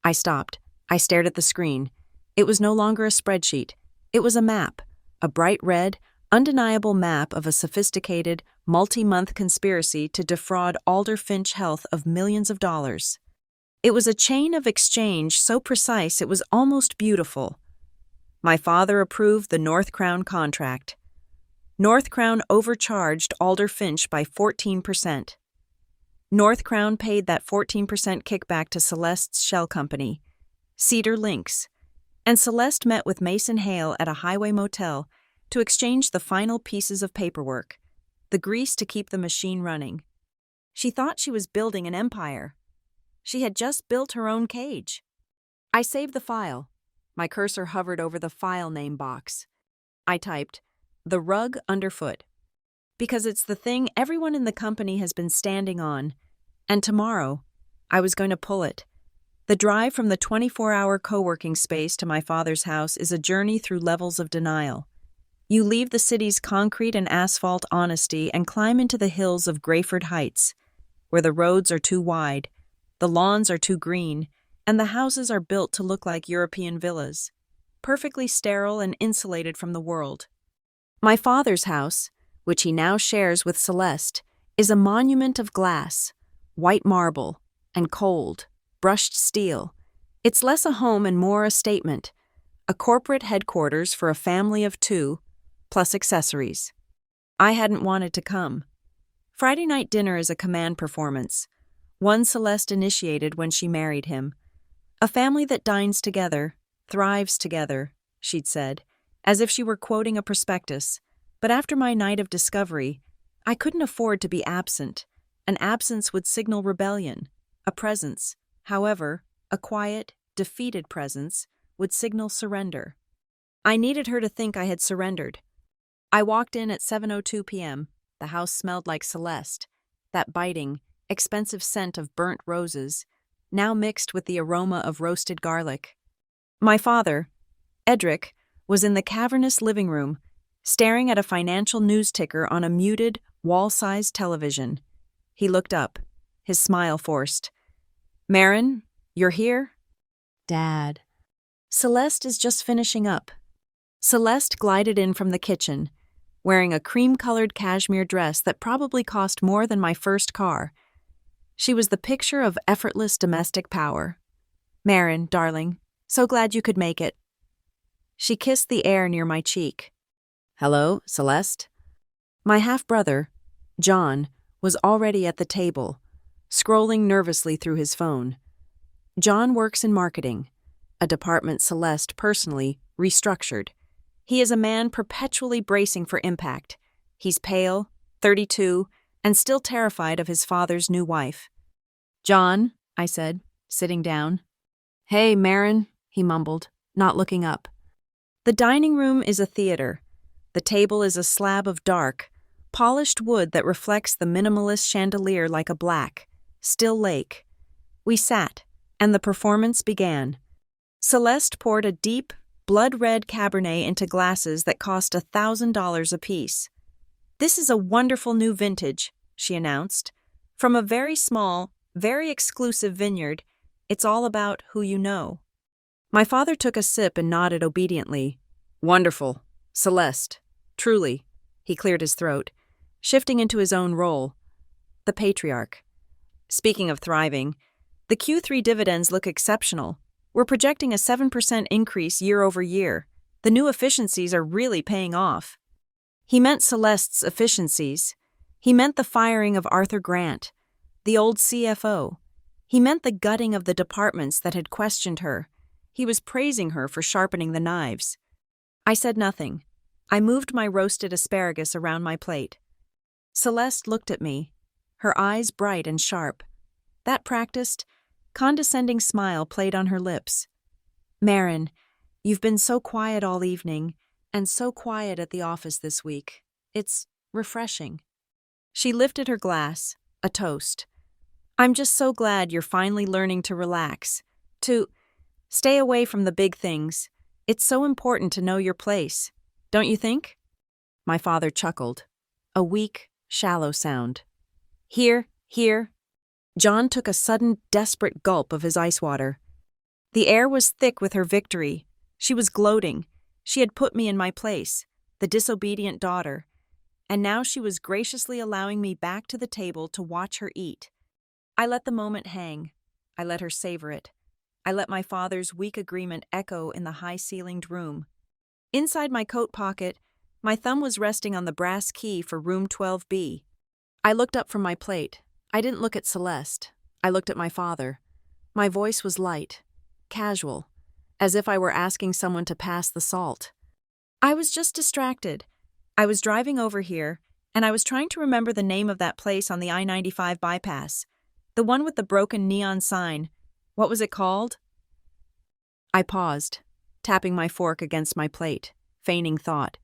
I stopped. I stared at the screen. It was no longer a spreadsheet. It was a map, a bright red, undeniable map of a sophisticated, multi-month conspiracy to defraud Alder Finch Health of millions of dollars. It was a chain of exchange so precise it was almost beautiful. My father approved the North Crown contract. North Crown overcharged Alder Finch by 14%. North Crown paid that 14% kickback to Celeste's shell company, Cedar Links, and Celeste met with Mason Hale at a highway motel to exchange the final pieces of paperwork, the grease to keep the machine running. She thought she was building an empire. She had just built her own cage. I saved the file. My cursor hovered over the file name box. I typed, "The rug underfoot," because it's the thing everyone in the company has been standing on, and tomorrow, I was going to pull it. The drive from the 24-hour co-working space to my father's house is a journey through levels of denial. You leave the city's concrete and asphalt honesty and climb into the hills of Grayford Heights, where the roads are too wide, the lawns are too green, and the houses are built to look like European villas, perfectly sterile and insulated from the world. My father's house, which he now shares with Celeste, is a monument of glass, white marble, and cold, brushed steel. It's less a home and more a statement, a corporate headquarters for a family of 2, plus accessories. I hadn't wanted to come. Friday night dinner is a command performance, one Celeste initiated when she married him. A family that dines together, thrives together, she'd said, as if she were quoting a prospectus. But after my night of discovery, I couldn't afford to be absent. An absence would signal rebellion. A presence, however, a quiet, defeated presence, would signal surrender. I needed her to think I had surrendered. I walked in at 7:02 p.m. The house smelled like Celeste, that biting, expensive scent of burnt roses, now mixed with the aroma of roasted garlic. My father, Edric, was in the cavernous living room, staring at a financial news ticker on a muted, wall-sized television. He looked up, his smile forced. "Marin, you're here?" "Dad." "Celeste is just finishing up." Celeste glided in from the kitchen, wearing a cream-colored cashmere dress that probably cost more than my first car. She was the picture of effortless domestic power. "Marin, darling, so glad you could make it." She kissed the air near my cheek. "Hello, Celeste?" My half-brother, John, was already at the table, scrolling nervously through his phone. John works in marketing, a department Celeste personally restructured. He is a man perpetually bracing for impact. He's pale, 32, and still terrified of his father's new wife. "John," I said, sitting down. "Hey, Marin," he mumbled, not looking up. The dining room is a theater. The table is a slab of dark, polished wood that reflects the minimalist chandelier like a black, still lake. We sat, and the performance began. Celeste poured a deep, blood-red Cabernet into glasses that cost $1,000 apiece. "This is a wonderful new vintage," she announced. "From a very small, very exclusive vineyard. It's all about who you know." My father took a sip and nodded obediently. "Wonderful. Celeste. Truly." He cleared his throat, shifting into his own role. The patriarch. "Speaking of thriving, the Q3 dividends look exceptional. We're projecting a 7% increase year over year. The new efficiencies are really paying off." He meant Celeste's efficiencies. He meant the firing of Arthur Grant, the old CFO. He meant the gutting of the departments that had questioned her. He was praising her for sharpening the knives. I said nothing. I moved my roasted asparagus around my plate. Celeste looked at me, her eyes bright and sharp. That practiced, condescending smile played on her lips. "Marin, you've been so quiet all evening, and so quiet at the office this week. It's refreshing." She lifted her glass, a toast. "I'm just so glad you're finally learning to relax, to stay away from the big things. It's so important to know your place, don't you think?" My father chuckled, a weak, shallow sound. "Here, here." John took a sudden, desperate gulp of his ice water. The air was thick with her victory. She was gloating. She had put me in my place, the disobedient daughter, and now she was graciously allowing me back to the table to watch her eat. I let the moment hang. I let her savor it. I let my father's weak agreement echo in the high-ceilinged room. Inside my coat pocket, my thumb was resting on the brass key for room 12B. I looked up from my plate. I didn't look at Celeste. I looked at my father. My voice was light, casual, as if I were asking someone to pass the salt. "I was just distracted. I was driving over here, and I was trying to remember the name of that place on the I-95 bypass. The one with the broken neon sign. What was it called?" I paused, tapping my fork against my plate, feigning thought.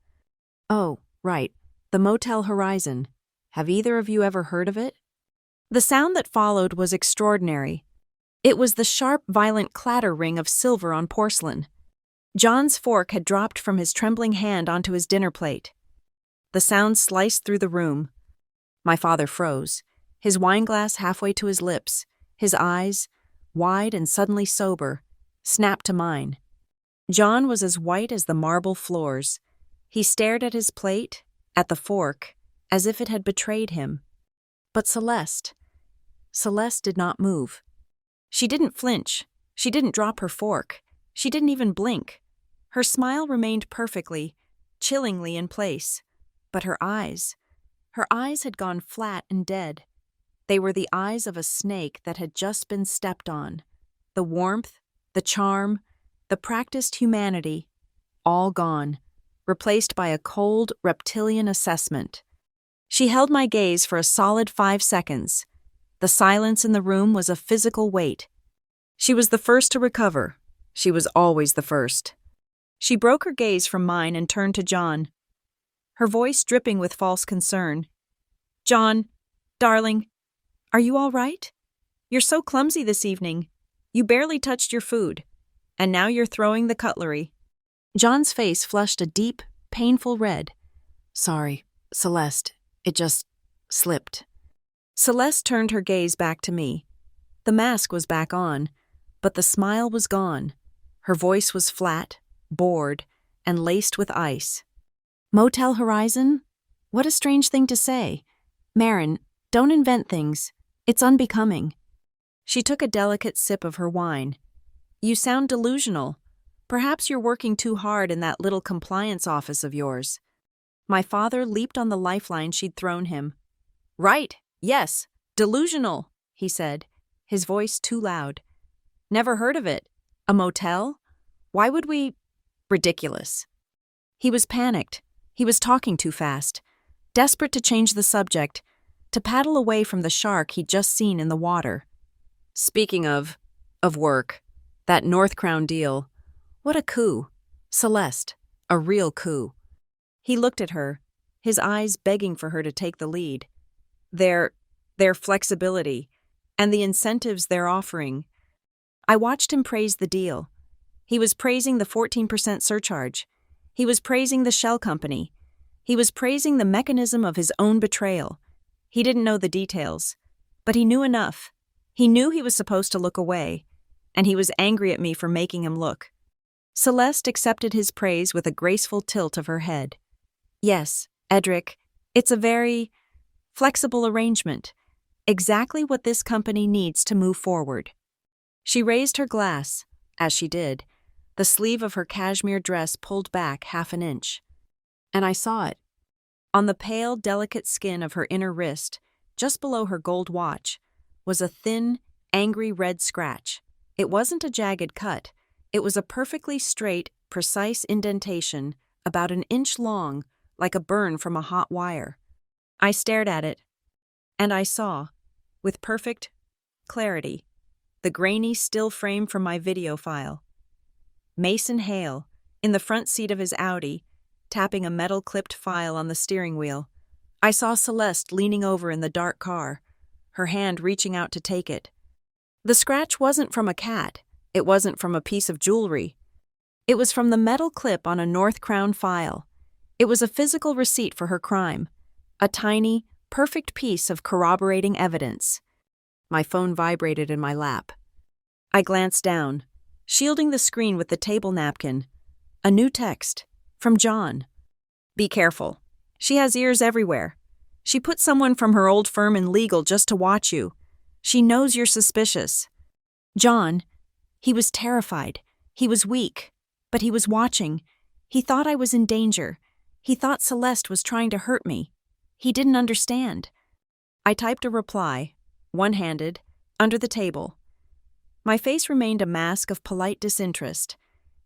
"Oh, right, the Motel Horizon. Have either of you ever heard of it?" The sound that followed was extraordinary. It was the sharp, violent clatter ring of silver on porcelain. John's fork had dropped from his trembling hand onto his dinner plate. The sound sliced through the room. My father froze, his wineglass halfway to his lips, his eyes, wide and suddenly sober, snapped to mine. John was as white as the marble floors. He stared at his plate, at the fork, as if it had betrayed him. But Celeste did not move. She didn't flinch. She didn't drop her fork. She didn't even blink. Her smile remained perfectly, chillingly in place. But her eyes had gone flat and dead. They were the eyes of a snake that had just been stepped on. The warmth, the charm, the practiced humanity, all gone, replaced by a cold, reptilian assessment. She held my gaze for a solid 5 seconds. The silence in the room was a physical weight. She was the first to recover. She was always the first. She broke her gaze from mine and turned to John, her voice dripping with false concern. "John, darling, are you all right? You're so clumsy this evening. You barely touched your food, and now you're throwing the cutlery." John's face flushed a deep, painful red. "Sorry, Celeste, it just slipped." Celeste turned her gaze back to me. The mask was back on, but the smile was gone. Her voice was flat, bored, and laced with ice. "Motel Horizon? What a strange thing to say. Marin, don't invent things. It's unbecoming." She took a delicate sip of her wine. "You sound delusional. Perhaps you're working too hard in that little compliance office of yours." My father leaped on the lifeline she'd thrown him. "Right, yes, delusional," he said, his voice too loud. "Never heard of it. A motel? Why would we—" Ridiculous. He was panicked. He was talking too fast, desperate to change the subject, to paddle away from the shark he'd just seen in the water. "Speaking of work, that North Crown deal, what a coup. Celeste, a real coup." He looked at her, his eyes begging for her to take the lead. Their flexibility, and the incentives they're offering. I watched him praise the deal. He was praising the 14% surcharge. He was praising the shell company. He was praising the mechanism of his own betrayal. He didn't know the details, but he knew enough. He knew he was supposed to look away, and he was angry at me for making him look. Celeste accepted his praise with a graceful tilt of her head. "Yes, Edric, it's a very flexible arrangement. Exactly what this company needs to move forward." She raised her glass. As she did, the sleeve of her cashmere dress pulled back 1/2 inch. And I saw it. On the pale, delicate skin of her inner wrist, just below her gold watch, was a thin, angry red scratch. It wasn't a jagged cut. It was a perfectly straight, precise indentation, about 1 inch long, like a burn from a hot wire. I stared at it, and I saw, with perfect clarity, the grainy still frame from my video file. Mason Hale, in the front seat of his Audi, tapping a metal-clipped file on the steering wheel. I saw Celeste leaning over in the dark car, her hand reaching out to take it. The scratch wasn't from a cat. It wasn't from a piece of jewelry. It was from the metal clip on a North Crown file. It was a physical receipt for her crime, a tiny, perfect piece of corroborating evidence. My phone vibrated in my lap. I glanced down, shielding the screen with the table napkin. A new text, from John. "Be careful. She has ears everywhere. She put someone from her old firm in legal just to watch you. She knows you're suspicious." John, he was terrified. He was weak, but he was watching. He thought I was in danger. He thought Celeste was trying to hurt me. He didn't understand. I typed a reply, one-handed, under the table. My face remained a mask of polite disinterest,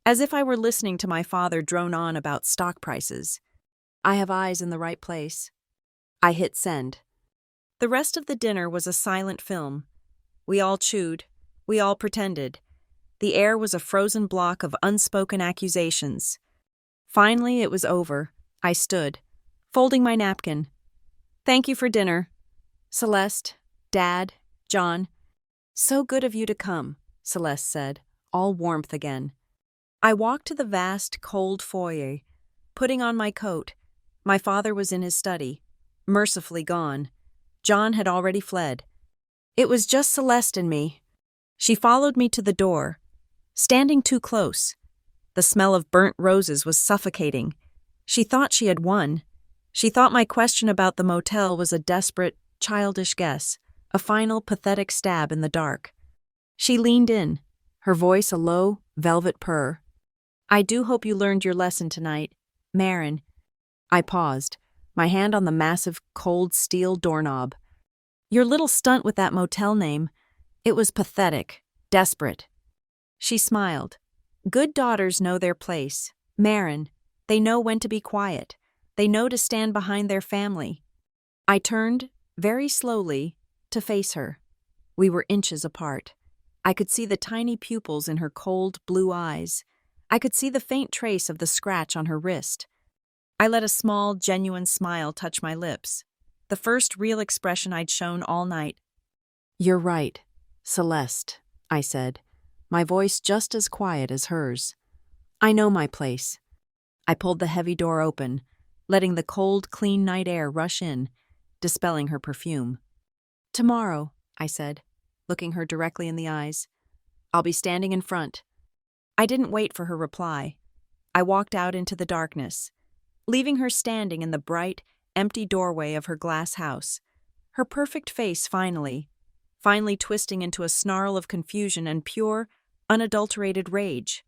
as if I were listening to my father drone on about stock prices. I have eyes in the right place. I hit send. The rest of the dinner was a silent film. We all chewed. We all pretended. The air was a frozen block of unspoken accusations. Finally, it was over. I stood, folding my napkin. "Thank you for dinner. Celeste, Dad, John." "So good of you to come," Celeste said, all warmth again. I walked to the vast, cold foyer, putting on my coat. My father was in his study, mercifully gone. John had already fled. It was just Celeste and me. She followed me to the door, standing too close. The smell of burnt roses was suffocating. She thought she had won. She thought my question about the motel was a desperate, childish guess, a final, pathetic stab in the dark. She leaned in, her voice a low, velvet purr. "I do hope you learned your lesson tonight, Marin." I paused, my hand on the massive, cold steel doorknob. "Your little stunt with that motel name, it was pathetic, desperate." She smiled. "Good daughters know their place, Marin. They know when to be quiet. They know to stand behind their family." I turned, very slowly, to face her. We were inches apart. I could see the tiny pupils in her cold blue eyes. I could see the faint trace of the scratch on her wrist. I let a small, genuine smile touch my lips, the first real expression I'd shown all night. "You're right, Celeste," I said, my voice just as quiet as hers. "I know my place." I pulled the heavy door open, letting the cold, clean night air rush in, dispelling her perfume. "Tomorrow," I said, looking her directly in the eyes, "I'll be standing in front." I didn't wait for her reply. I walked out into the darkness, leaving her standing in the bright, empty doorway of her glass house, her perfect face finally twisting into a snarl of confusion and pure, unadulterated rage.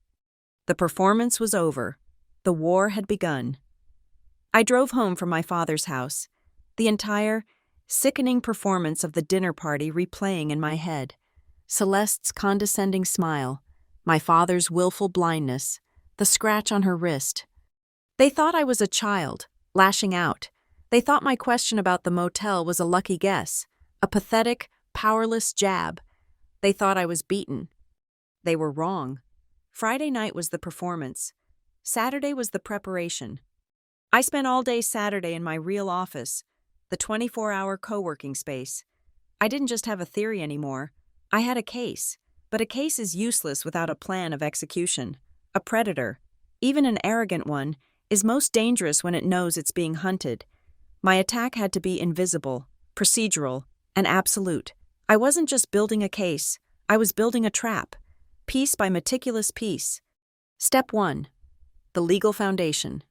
The performance was over. The war had begun. I drove home from my father's house, the entire, sickening performance of the dinner party replaying in my head. Celeste's condescending smile, my father's willful blindness, the scratch on her wrist. They thought I was a child, lashing out. They thought my question about the motel was a lucky guess, a pathetic, powerless jab. They thought I was beaten. They were wrong. Friday night was the performance. Saturday was the preparation. I spent all day Saturday in my real office, the 24-hour co-working space. I didn't just have a theory anymore. I had a case. But a case is useless without a plan of execution. A predator, even an arrogant one, is most dangerous when it knows it's being hunted. My attack had to be invisible, procedural, and absolute. I wasn't just building a case, I was building a trap, piece by meticulous piece. Step 1. The legal foundation.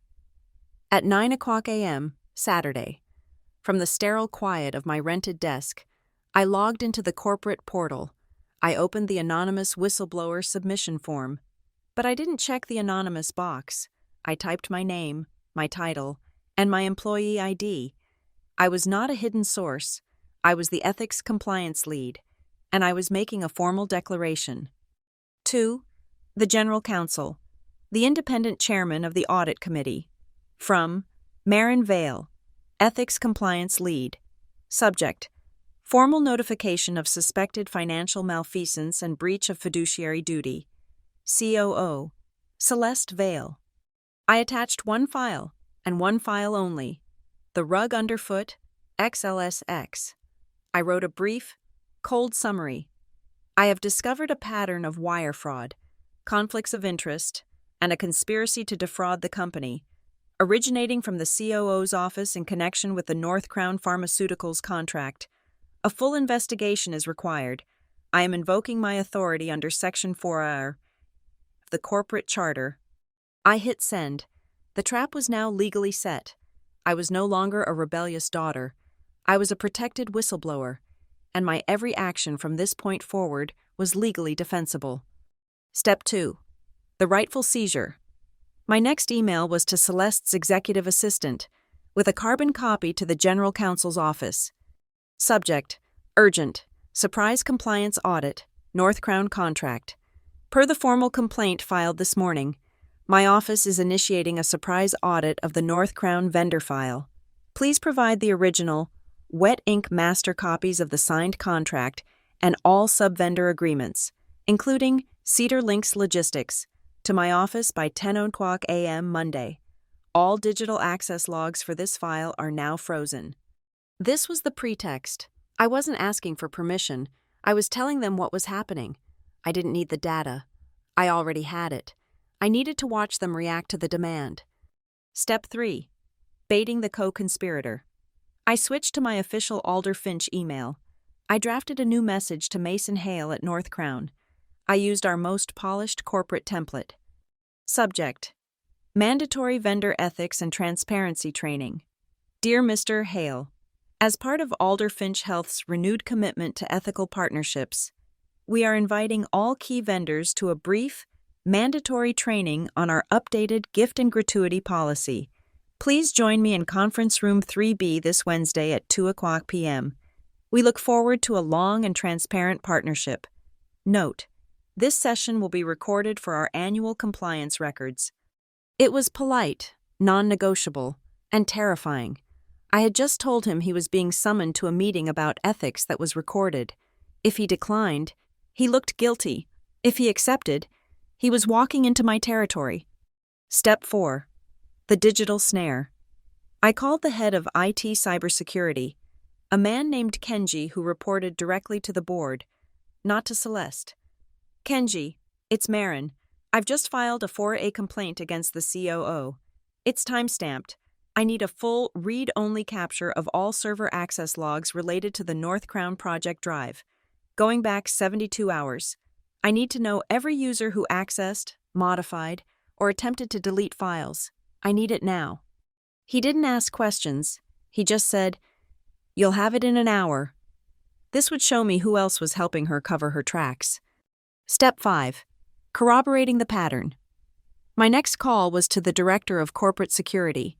At 9:00 a.m., Saturday, from the sterile quiet of my rented desk, I logged into the corporate portal. I opened the anonymous whistleblower submission form, but I didn't check the anonymous box. I typed my name, my title, and my employee ID. I was not a hidden source. I was the ethics compliance lead, and I was making a formal declaration. 2. The General Counsel, the independent chairman of the Audit Committee. From Marin Vale, Ethics Compliance Lead. Subject: Formal notification of suspected financial malfeasance and breach of fiduciary duty. COO, Celeste Vale. I attached one file, and one file only. The rug underfoot, XLSX. I wrote a brief, cold summary. I have discovered a pattern of wire fraud, conflicts of interest, and a conspiracy to defraud the company, originating from the COO's office in connection with the North Crown Pharmaceuticals contract. A full investigation is required. I am invoking my authority under Section 4R of the Corporate Charter. I hit send. The trap was now legally set. I was no longer a rebellious daughter. I was a protected whistleblower, and my every action from this point forward was legally defensible. Step 2. The rightful seizure. My next email was to Celeste's executive assistant, with a carbon copy to the General Counsel's office. Subject: Urgent. Surprise compliance audit. North Crown contract. Per the formal complaint filed this morning, my office is initiating a surprise audit of the North Crown vendor file. Please provide the original, wet ink master copies of the signed contract and all sub-vendor agreements, including Cedar Links Logistics, to my office by 10:00 a.m. Monday. All digital access logs for this file are now frozen. This was the pretext. I wasn't asking for permission. I was telling them what was happening. I didn't need the data. I already had it. I needed to watch them react to the demand. Step 3. Baiting the co-conspirator. I switched to my official Alder Finch email. I drafted a new message to Mason Hale at North Crown. I used our most polished corporate template. Subject: Mandatory Vendor Ethics and Transparency Training. Dear Mr. Hale, as part of Alder Finch Health's renewed commitment to ethical partnerships, we are inviting all key vendors to a brief, mandatory training on our updated gift and gratuity policy. Please join me in Conference Room 3B this Wednesday at 2:00 p.m. We look forward to a long and transparent partnership. Note: this session will be recorded for our annual compliance records. It was polite, non-negotiable, and terrifying. I had just told him he was being summoned to a meeting about ethics that was recorded. If he declined, he looked guilty. If he accepted, he was walking into my territory. Step 4. The digital snare. I called the head of IT cybersecurity, a man named Kenji who reported directly to the board, not to Celeste. Kenji, it's Marin. I've just filed a 4A complaint against the COO. It's time-stamped. I need a full read-only capture of all server access logs related to the North Crown project drive, going back 72 hours. I need to know every user who accessed, modified, or attempted to delete files. I need it now. He didn't ask questions. He just said, "You'll have it in an hour." This would show me who else was helping her cover her tracks. Step 5. Corroborating the pattern. My next call was to the Director of Corporate Security.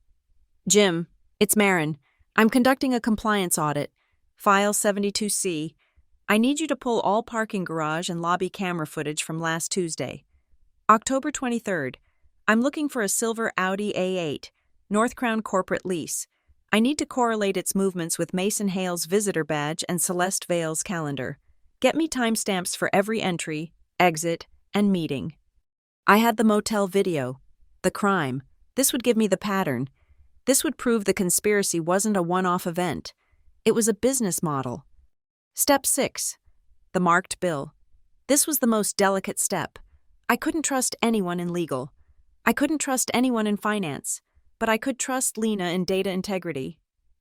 Jim, it's Marin. I'm conducting a compliance audit. File 72C. I need you to pull all parking garage and lobby camera footage from last Tuesday. October 23rd. I'm looking for a silver Audi A8, North Crown corporate lease. I need to correlate its movements with Mason Hale's visitor badge and Celeste Vale's calendar. Get me timestamps for every entry, exit, and meeting. I had the motel video. The crime. This would give me the pattern. This would prove the conspiracy wasn't a one-off event. It was a business model. Step 6. The marked bill. This was the most delicate step. I couldn't trust anyone in legal. I couldn't trust anyone in finance. But I could trust Lena in data integrity.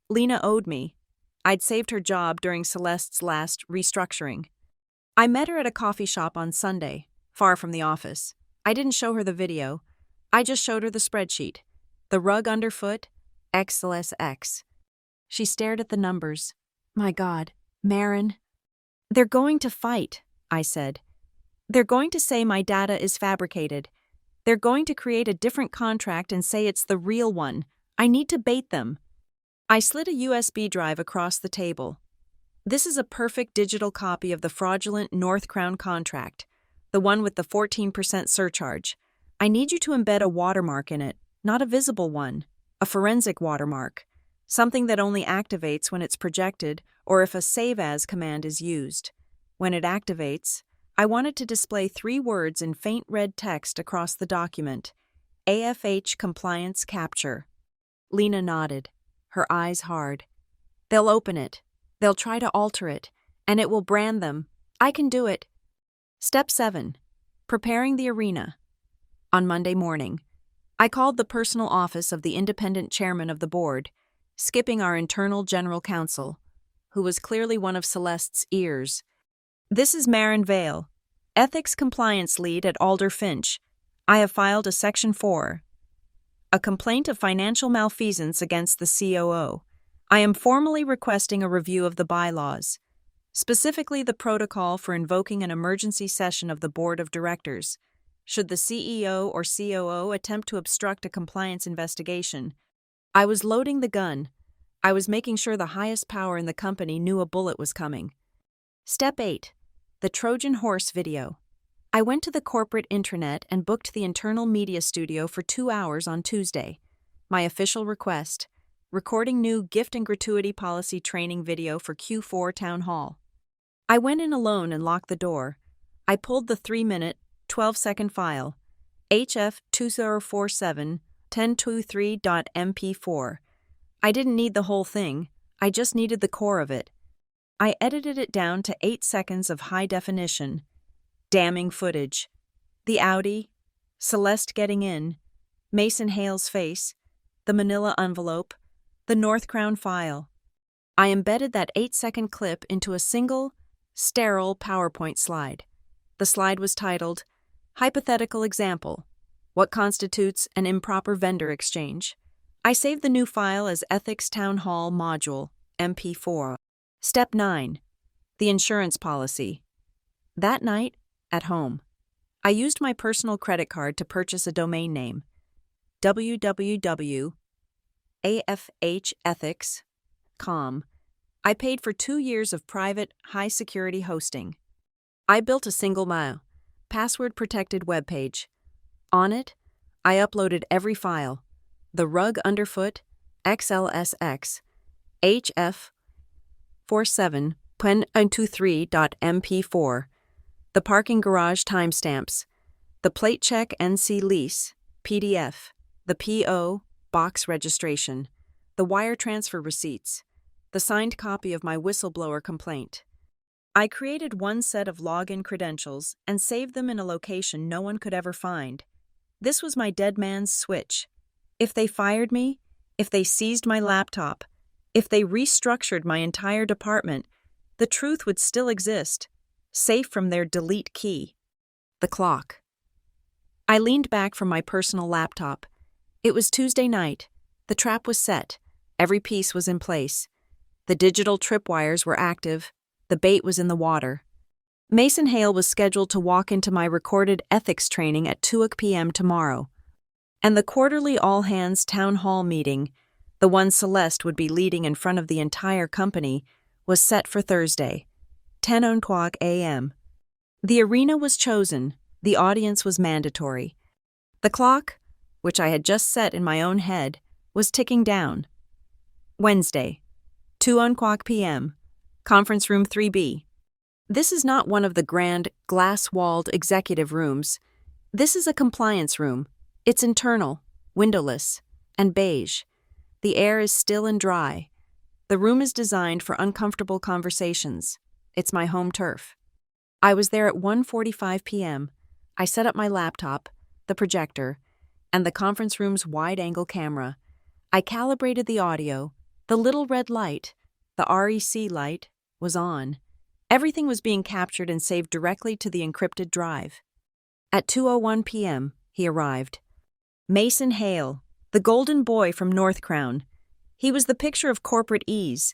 Lena owed me. I'd saved her job during Celeste's last restructuring. I met her at a coffee shop on Sunday, far from the office. I didn't show her the video. I just showed her the spreadsheet. The rug underfoot, XLSX. She stared at the numbers. My God, Marin. They're going to fight, I said. They're going to say my data is fabricated. They're going to create a different contract and say it's the real one. I need to bait them. I slid a USB drive across the table. This is a perfect digital copy of the fraudulent North Crown contract, the one with the 14% surcharge. I need you to embed a watermark in it, not a visible one, a forensic watermark, something that only activates when it's projected or if a save as command is used. When it activates, I wanted to display 3 words in faint red text across the document: AFH Compliance Capture. Lena nodded, her eyes hard. They'll open it. They'll try to alter it, and it will brand them. I can do it. Step 7. Preparing the arena. On Monday morning, I called the personal office of the independent chairman of the board, skipping our internal general counsel, who was clearly one of Celeste's ears. This is Marin Vale, Ethics Compliance Lead at Alder Finch. I have filed a Section 4, a complaint of financial malfeasance against the COO. I am formally requesting a review of the bylaws, specifically the protocol for invoking an emergency session of the Board of Directors, should the CEO or COO attempt to obstruct a compliance investigation. I was loading the gun. I was making sure the highest power in the company knew a bullet was coming. Step 8. The Trojan Horse video. I went to the corporate intranet and booked the internal media studio for 2 hours on Tuesday. My official request: recording new gift and gratuity policy training video for Q4 Town Hall. I went in alone and locked the door. I pulled the 3-minute, 12-second file, HF2047-1023.mp4. I didn't need the whole thing. I just needed the core of it. I edited it down to 8 seconds of high definition. Damning footage. The Audi, Celeste getting in, Mason Hale's face, the manila envelope, the North Crown file. I embedded that 8-second clip into a single, sterile PowerPoint slide. The slide was titled, Hypothetical Example: What Constitutes an Improper Vendor Exchange? I saved the new file as Ethics Town Hall Module, MP4. Step 9. The Insurance Policy. That night, at home, I used my personal credit card to purchase a domain name, www.afhethics.com. I paid for 2 years of private, high-security hosting. I built a single-mile, password-protected webpage. On it, I uploaded every file: the rug underfoot, XLSX, HF47.23.mp4, the parking garage timestamps, the plate check NC lease, PDF, the PO box registration, the wire transfer receipts, the signed copy of my whistleblower complaint. I created one set of login credentials and saved them in a location no one could ever find. This was my dead man's switch. If they fired me, if they seized my laptop, if they restructured my entire department, the truth would still exist, safe from their delete key. The clock. I leaned back from my personal laptop. It was Tuesday night. The trap was set. Every piece was in place. The digital tripwires were active. The bait was in the water. Mason Hale was scheduled to walk into my recorded ethics training at 2 p.m. tomorrow. And the quarterly all-hands town hall meeting, the one Celeste would be leading in front of the entire company, was set for Thursday, 10 a.m. The arena was chosen. The audience was mandatory. The clock, which I had just set in my own head, was ticking down. Wednesday, 2 p.m., Conference Room 3B. This is not one of the grand, glass-walled executive rooms. This is a compliance room. It's internal, windowless, and beige. The air is still and dry. The room is designed for uncomfortable conversations. It's my home turf. I was there at 1:45 p.m. I set up my laptop, the projector, and the conference room's wide-angle camera. I calibrated the audio. The little red light, the REC light, was on. Everything was being captured and saved directly to the encrypted drive. At 2:01 p.m., he arrived. Mason Hale, the golden boy from North Crown. He was the picture of corporate ease,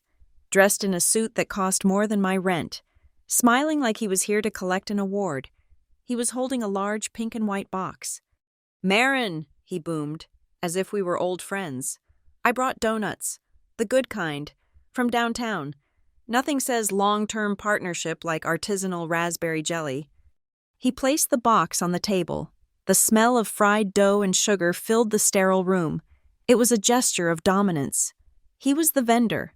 dressed in a suit that cost more than my rent, smiling like he was here to collect an award. He was holding a large pink and white box. "Marin," he boomed, as if we were old friends. "I brought donuts, the good kind, from downtown. Nothing says long-term partnership like artisanal raspberry jelly." He placed the box on the table. The smell of fried dough and sugar filled the sterile room. It was a gesture of dominance. He was the vendor,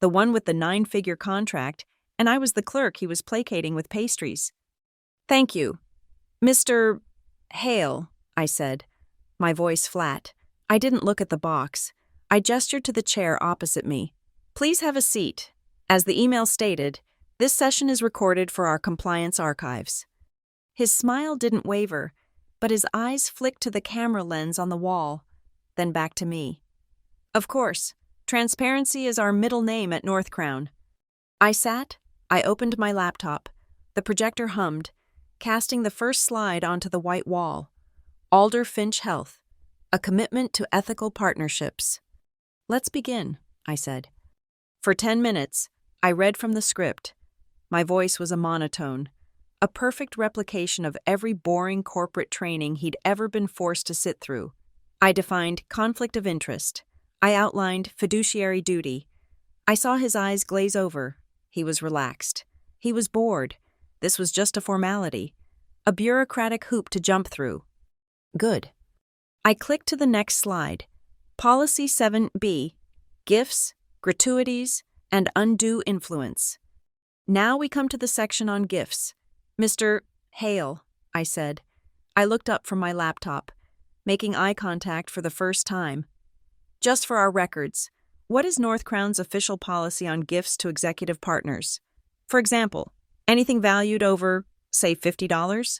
the one with the 9-figure contract, and I was the clerk he was placating with pastries. "Thank you. Mr. Hale," I said, my voice flat. I didn't look at the box. I gestured to the chair opposite me. "Please have a seat. As the email stated, this session is recorded for our compliance archives." His smile didn't waver, but his eyes flicked to the camera lens on the wall, then back to me. "Of course, transparency is our middle name at North Crown." I opened my laptop. The projector hummed, casting the first slide onto the white wall. Alder Finch Health, a commitment to ethical partnerships. "Let's begin," I said. For 10 minutes, I read from the script. My voice was a monotone, a perfect replication of every boring corporate training he'd ever been forced to sit through. I defined conflict of interest. I outlined fiduciary duty. I saw his eyes glaze over. He was relaxed. He was bored. This was just a formality, a bureaucratic hoop to jump through. Good. I clicked to the next slide. Policy 7B, gifts, gratuities, and undue influence. Now we come to the section on gifts. "Mr. Hale," I said. I looked up from my laptop, making eye contact for the first time. "Just for our records, what is North Crown's official policy on gifts to executive partners? For example, anything valued over, say, $50?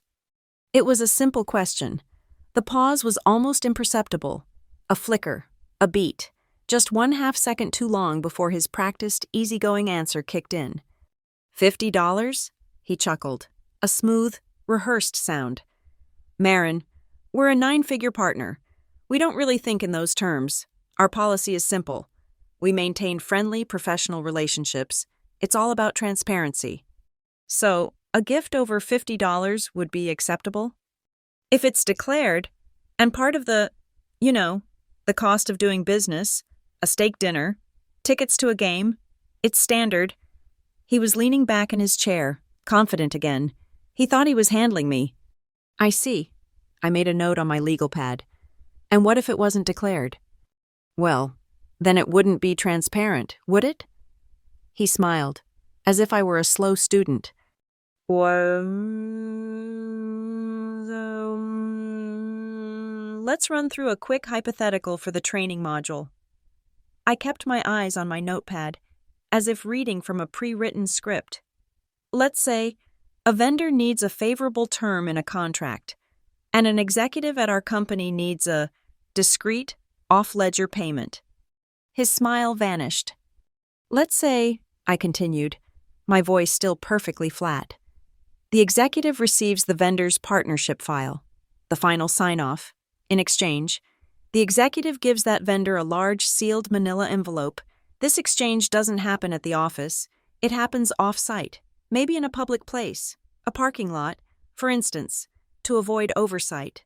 It was a simple question. The pause was almost imperceptible. A flicker, a beat. just 1/2 second too long before his practiced, easygoing answer kicked in. $50? He chuckled, a smooth, rehearsed sound. Marin, we're a 9-figure partner. We don't really think in those terms. Our policy is simple. We maintain friendly, professional relationships. It's all about transparency. So, a gift over $50 would be acceptable? If it's declared, and part of the cost of doing business, a steak dinner, tickets to a game, it's standard. He was leaning back in his chair, confident again. He thought he was handling me. I see. I made a note on my legal pad. And what if it wasn't declared? Well, then it wouldn't be transparent, would it? He smiled, as if I were a slow student. Let's run through a quick hypothetical for the training module. I kept my eyes on my notepad, as if reading from a pre-written script. Let's say a vendor needs a favorable term in a contract, and an executive at our company needs a discreet, off-ledger payment. His smile vanished. Let's say, I continued, my voice still perfectly flat, the executive receives the vendor's partnership file, the final sign-off. In exchange, the executive gives that vendor a large sealed manila envelope. This exchange doesn't happen at the office. It happens off-site, maybe in a public place, a parking lot, for instance, to avoid oversight.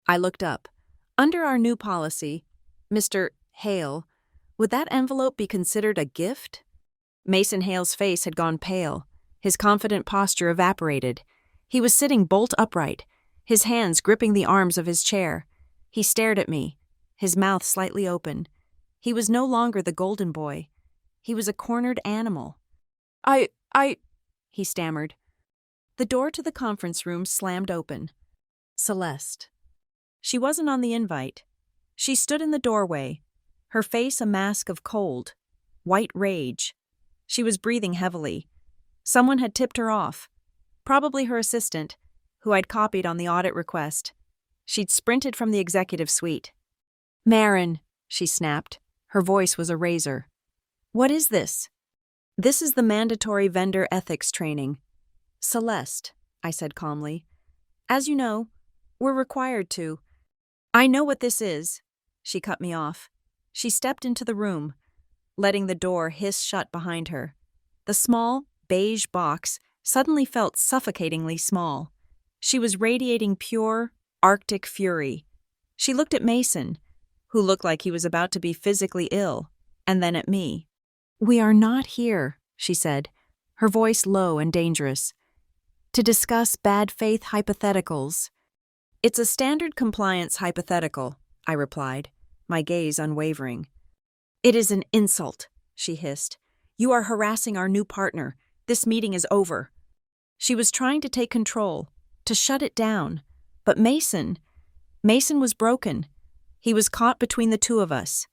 I looked up. Under our new policy, Mr. Hale, would that envelope be considered a gift? Mason Hale's face had gone pale. His confident posture evaporated. He was sitting bolt upright, his hands gripping the arms of his chair. He stared at me, his mouth slightly open. He was no longer the golden boy. He was a cornered animal. He stammered. The door to the conference room slammed open. Celeste. She wasn't on the invite. She stood in the doorway, her face a mask of cold, white rage. She was breathing heavily. Someone had tipped her off, probably her assistant, who I'd copied on the audit request. She'd sprinted from the executive suite. Marin, she snapped. Her voice was a razor. What is this? This is the mandatory vendor ethics training. Celeste, I said calmly. As you know, we're required to. I know what this is. She cut me off. She stepped into the room, letting the door hiss shut behind her. The small, beige box suddenly felt suffocatingly small. She was radiating pure, Arctic fury. She looked at Mason, who looked like he was about to be physically ill, and then at me. We are not here, she said, her voice low and dangerous, to discuss bad faith hypotheticals. It's a standard compliance hypothetical, I replied, my gaze unwavering. It is an insult, she hissed. You are harassing our new partner. This meeting is over. She was trying to take control, to shut it down. But Mason was broken. He was caught between the two of us,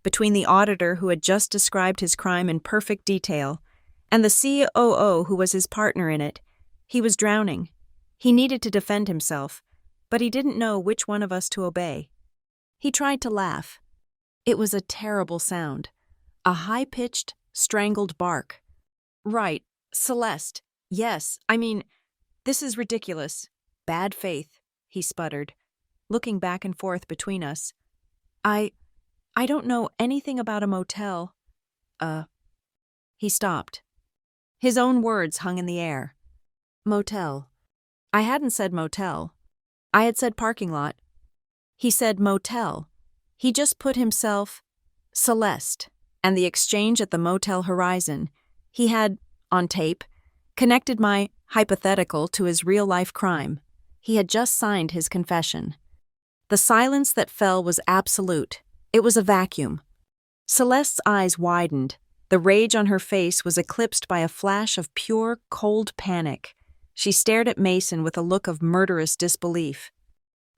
between the auditor who had just described his crime in perfect detail, and the COO who was his partner in it. He was drowning. He needed to defend himself, but he didn't know which one of us to obey. He tried to laugh. It was a terrible sound, a high-pitched, strangled bark. Right, Celeste. Yes, this is ridiculous. Bad faith, he sputtered, looking back and forth between us. I don't know anything about a motel. He stopped. His own words hung in the air. Motel. I hadn't said motel. I had said parking lot. He said motel. He just put himself, Celeste, and the exchange at the Motel Horizon. He had, on tape, connected my hypothetical to his real-life crime. He had just signed his confession. The silence that fell was absolute. It was a vacuum. Celeste's eyes widened. The rage on her face was eclipsed by a flash of pure, cold panic. She stared at Mason with a look of murderous disbelief.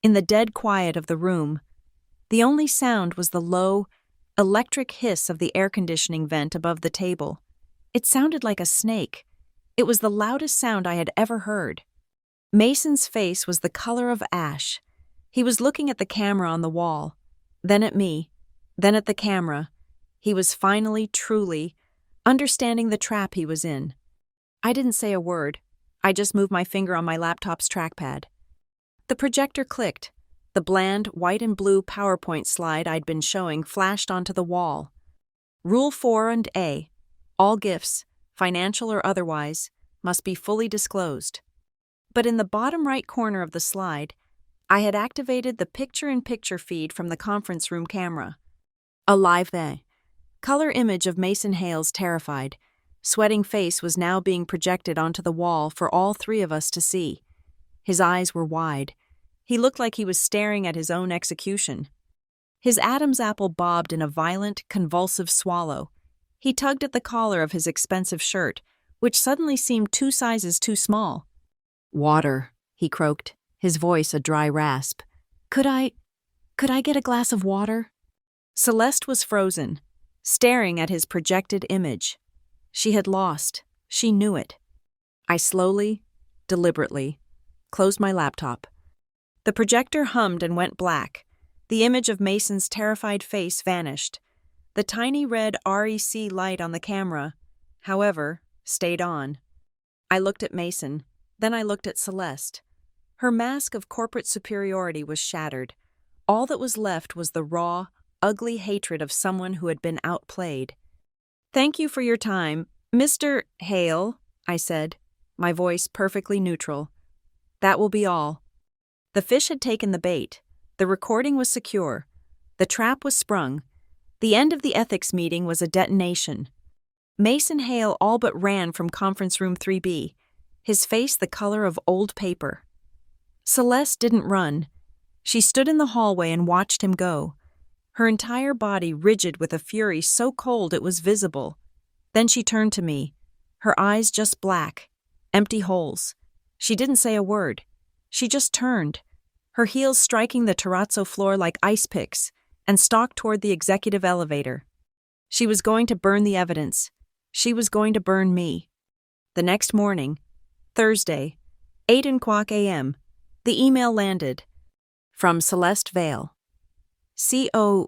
In the dead quiet of the room, the only sound was the low, electric hiss of the air conditioning vent above the table. It sounded like a snake. It was the loudest sound I had ever heard. Mason's face was the color of ash. He was looking at the camera on the wall, then at me, Then at the camera, he was finally, truly, understanding the trap he was in. I didn't say a word. I just moved my finger on my laptop's trackpad. The projector clicked. The bland, white and blue PowerPoint slide I'd been showing flashed onto the wall. Rule 4 and A. All gifts, financial or otherwise, must be fully disclosed. But in the bottom right corner of the slide, I had activated the picture-in-picture feed from the conference room camera. A live color image of Mason Hale's terrified, sweating face was now being projected onto the wall for all three of us to see. His eyes were wide. He looked like he was staring at his own execution. His Adam's apple bobbed in a violent, convulsive swallow. He tugged at the collar of his expensive shirt, which suddenly seemed 2 sizes too small. "Water," he croaked, his voice a dry rasp. Could I get a glass of water?" Celeste was frozen, staring at his projected image. She had lost. She knew it. I slowly, deliberately, closed my laptop. The projector hummed and went black. The image of Mason's terrified face vanished. The tiny red REC light on the camera, however, stayed on. I looked at Mason, then I looked at Celeste. Her mask of corporate superiority was shattered. All that was left was the raw, ugly hatred of someone who had been outplayed. "Thank you for your time, Mr. Hale," I said, my voice perfectly neutral. "That will be all." The fish had taken the bait. The recording was secure. The trap was sprung. The end of the ethics meeting was a detonation. Mason Hale all but ran from conference room 3B, his face the color of old paper. Celeste didn't run. She stood in the hallway and watched him go, her entire body rigid with a fury so cold it was visible. Then she turned to me, her eyes just black, empty holes. She didn't say a word. She just turned, her heels striking the terrazzo floor like ice picks, and stalked toward the executive elevator. She was going to burn the evidence. She was going to burn me. The next morning, Thursday, 8:00 a.m., the email landed. From Celeste Vale. C.O.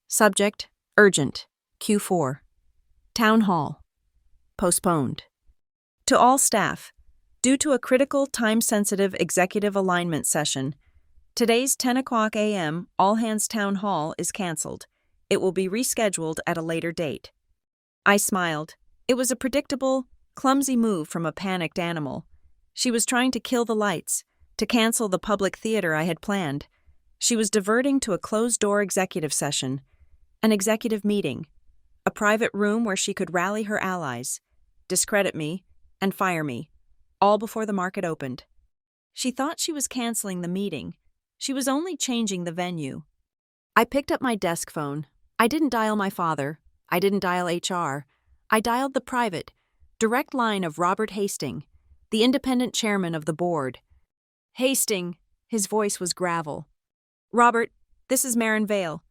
Subject, urgent, Q4. Town Hall. Postponed. To all staff, due to a critical, time-sensitive executive alignment session, today's 10:00 a.m. all-hands town hall is canceled. It will be rescheduled at a later date. I smiled. It was a predictable, clumsy move from a panicked animal. She was trying to kill the lights, to cancel the public theater I had planned. She was diverting to a closed-door executive session, an executive meeting, a private room where she could rally her allies, discredit me, and fire me, all before the market opened. She thought she was canceling the meeting. She was only changing the venue. I picked up my desk phone. I didn't dial my father. I didn't dial HR. I dialed the private, direct line of Robert Hastings, the independent chairman of the board. "Hastings," his voice was gravel. "Robert, this is Marin Vale.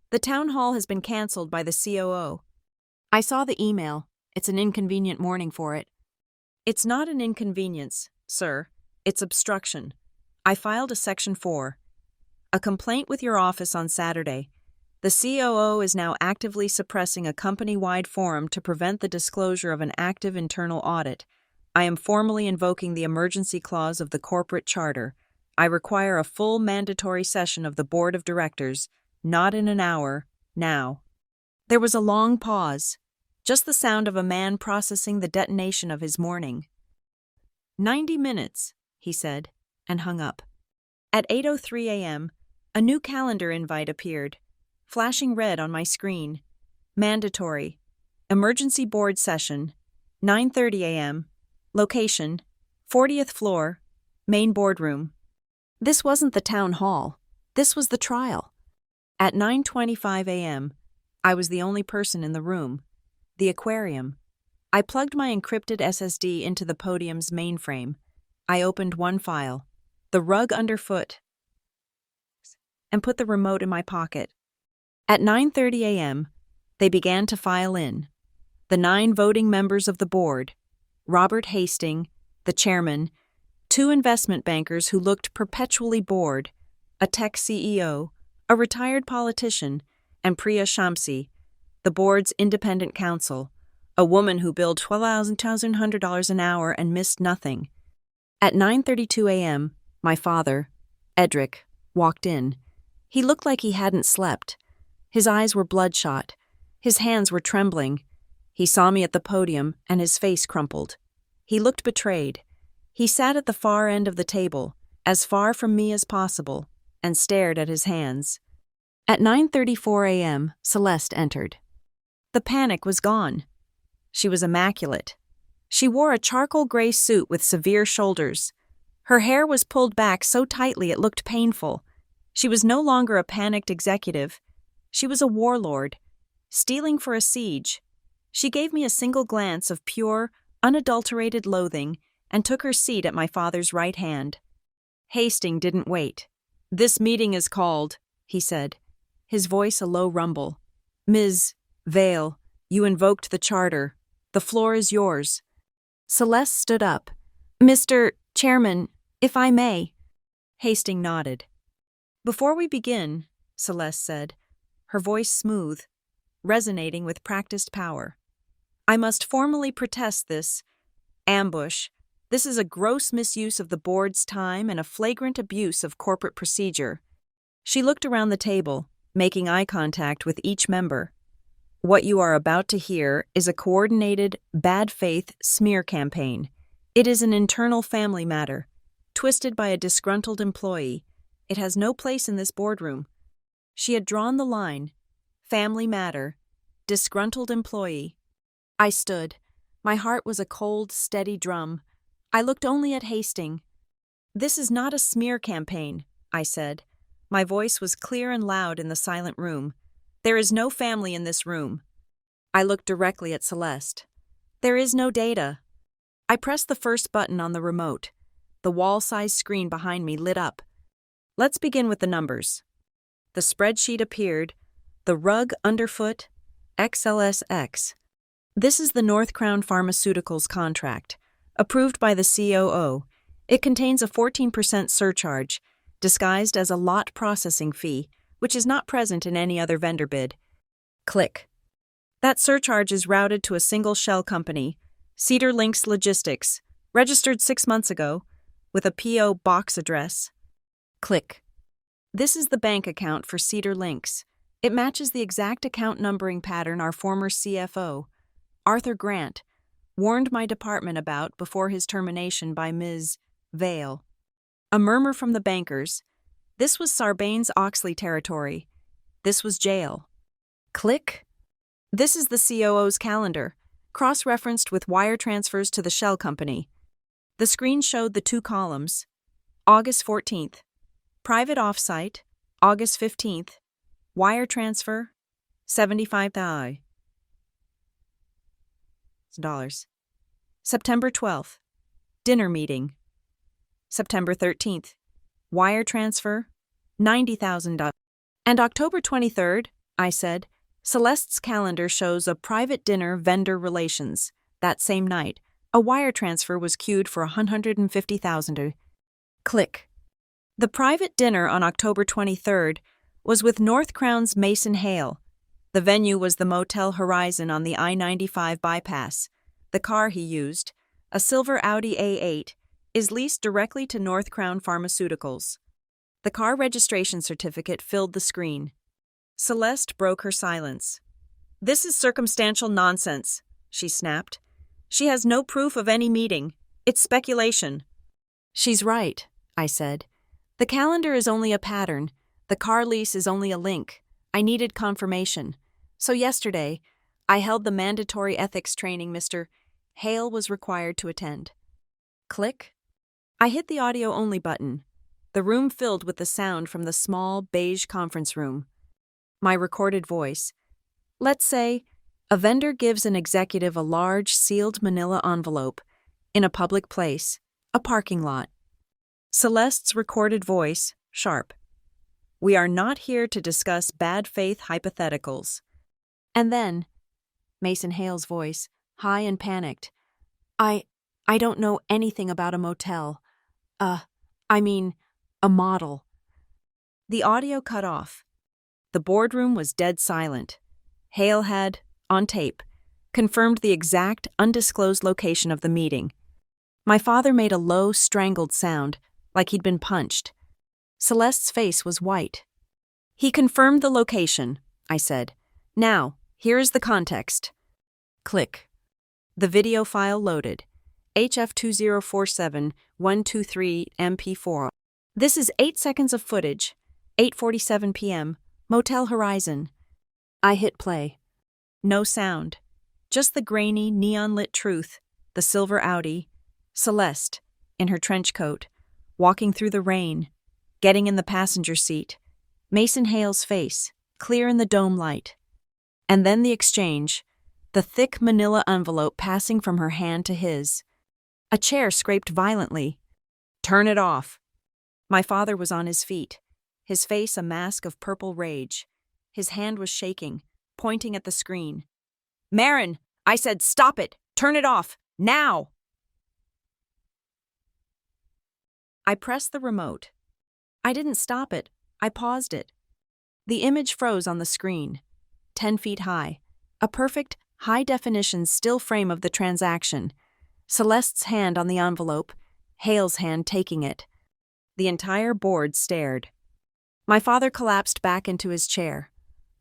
The town hall has been canceled by the COO. I saw the email. It's an inconvenient morning for it." "It's not an inconvenience, sir. It's obstruction. I filed a Section 4. A complaint with your office on Saturday. The COO is now actively suppressing a company-wide forum to prevent the disclosure of an active internal audit. I am formally invoking the emergency clause of the corporate charter. I require a full mandatory session of the board of directors, not in an hour, now." There was a long pause, just the sound of a man processing the detonation of his morning. 90 minutes, he said, and hung up. At 8:03 a.m., a new calendar invite appeared, flashing red on my screen. Mandatory. Emergency board session. 9:30 a.m. Location, 40th floor, main boardroom. This wasn't the town hall. This was the trial. At 9:25 a.m., I was the only person in the room. The aquarium. I plugged my encrypted SSD into the podium's mainframe. I opened one file, the rug underfoot, and put the remote in my pocket. At 9:30 a.m., they began to file in. The 9 voting members of the board, Robert Hastings, the chairman, 2 investment bankers who looked perpetually bored, a tech CEO, a retired politician, and Priya Shamsi, the board's independent counsel, a woman who billed $12,200 an hour and missed nothing. At 9:32 a.m., my father, Edric, walked in. He looked like he hadn't slept. His eyes were bloodshot. His hands were trembling. He saw me at the podium, and his face crumpled. He looked betrayed. He sat at the far end of the table, as far from me as possible, and stared at his hands. At 9:34 a.m., Celeste entered. The panic was gone. She was immaculate. She wore a charcoal gray suit with severe shoulders. Her hair was pulled back so tightly it looked painful. She was no longer a panicked executive. She was a warlord, steeling for a siege. She gave me a single glance of pure, unadulterated loathing and took her seat at my father's right hand. Hastings didn't wait. "This meeting is called," he said, his voice a low rumble. "Ms. Vale, you invoked the charter. The floor is yours." Celeste stood up. "Mr. Chairman, if I may." Hastings nodded. "Before we begin," Celeste said, her voice smooth, resonating with practiced power, "I must formally protest this ambush. This is a gross misuse of the board's time and a flagrant abuse of corporate procedure." She looked around the table, making eye contact with each member. "What you are about to hear is a coordinated, bad faith smear campaign. It is an internal family matter, twisted by a disgruntled employee. It has no place in this boardroom." She had drawn the line. Family matter, disgruntled employee. I stood. My heart was a cold, steady drum. I looked only at Hastings. "This is not a smear campaign," I said. My voice was clear and loud in the silent room. "There is no family in this room." I looked directly at Celeste. "There is no data." I pressed the first button on the remote. The wall-sized screen behind me lit up. "Let's begin with the numbers." The spreadsheet appeared. The rug underfoot, XLSX. "This is the North Crown Pharmaceuticals contract, approved by the COO. It contains a 14% surcharge, disguised as a lot processing fee, which is not present in any other vendor bid." Click. "That surcharge is routed to a single shell company, Cedar Links Logistics, registered 6 months ago, with a P.O. box address." Click. "This is the bank account for Cedar Links. It matches the exact account numbering pattern our former CFO, Arthur Grant, warned my department about before his termination by Ms. Vale." A murmur from the bankers. This was Sarbanes-Oxley territory. This was jail. Click. "This is the COO's calendar, cross-referenced with wire transfers to the shell company." The screen showed the 2 columns. August 14th. Private offsite, August 15th. Wire transfer, $75,000. September 12th. Dinner meeting. September 13th. Wire transfer, $90,000. And October 23rd, I said, Celeste's calendar shows a private dinner vendor relations. That same night, a wire transfer was queued for $150,000. Click. The private dinner on October 23rd was with North Crown's Mason Hale. The venue was the Motel Horizon on the I-95 bypass. The car he used, a silver Audi A8, is leased directly to North Crown Pharmaceuticals. The car registration certificate filled the screen. Celeste broke her silence. "This is circumstantial nonsense," she snapped. "She has no proof of any meeting. It's speculation." "She's right," I said. "The calendar is only a pattern. The car lease is only a link. I needed confirmation. So yesterday, I held the mandatory ethics training Mr. Hale was required to attend." Click. I hit the audio-only button. The room filled with the sound from the small, beige conference room. My recorded voice. Let's say, a vendor gives an executive a large, sealed manila envelope in a public place, a parking lot. Celeste's recorded voice, sharp. "We are not here to discuss bad faith hypotheticals." And then, Mason Hale's voice, high and panicked. I don't know anything about a motel. A model." The audio cut off. The boardroom was dead silent. Hale had, on tape, confirmed the exact, undisclosed location of the meeting. My father made a low, strangled sound, like he'd been punched. Celeste's face was white. "He confirmed the location," I said. "Now, here is the context." Click. The video file loaded. HF2047123 MP4. This is 8 seconds of footage. 8:47 p.m. Motel Horizon. I hit play. No sound. Just the grainy, neon-lit truth, the silver Audi, Celeste, in her trench coat, walking through the rain, getting in the passenger seat, Mason Hale's face, clear in the dome light. And then the exchange, the thick manila envelope passing from her hand to his. A chair scraped violently. "Turn it off." My father was on his feet, his face a mask of purple rage. His hand was shaking, pointing at the screen. "Marin, I said stop it! Turn it off! Now!" I pressed the remote. I didn't stop it. I paused it. The image froze on the screen. 10 feet high. A perfect, high-definition still frame of the transaction. Celeste's hand on the envelope, Hale's hand taking it. The entire board stared. My father collapsed back into his chair.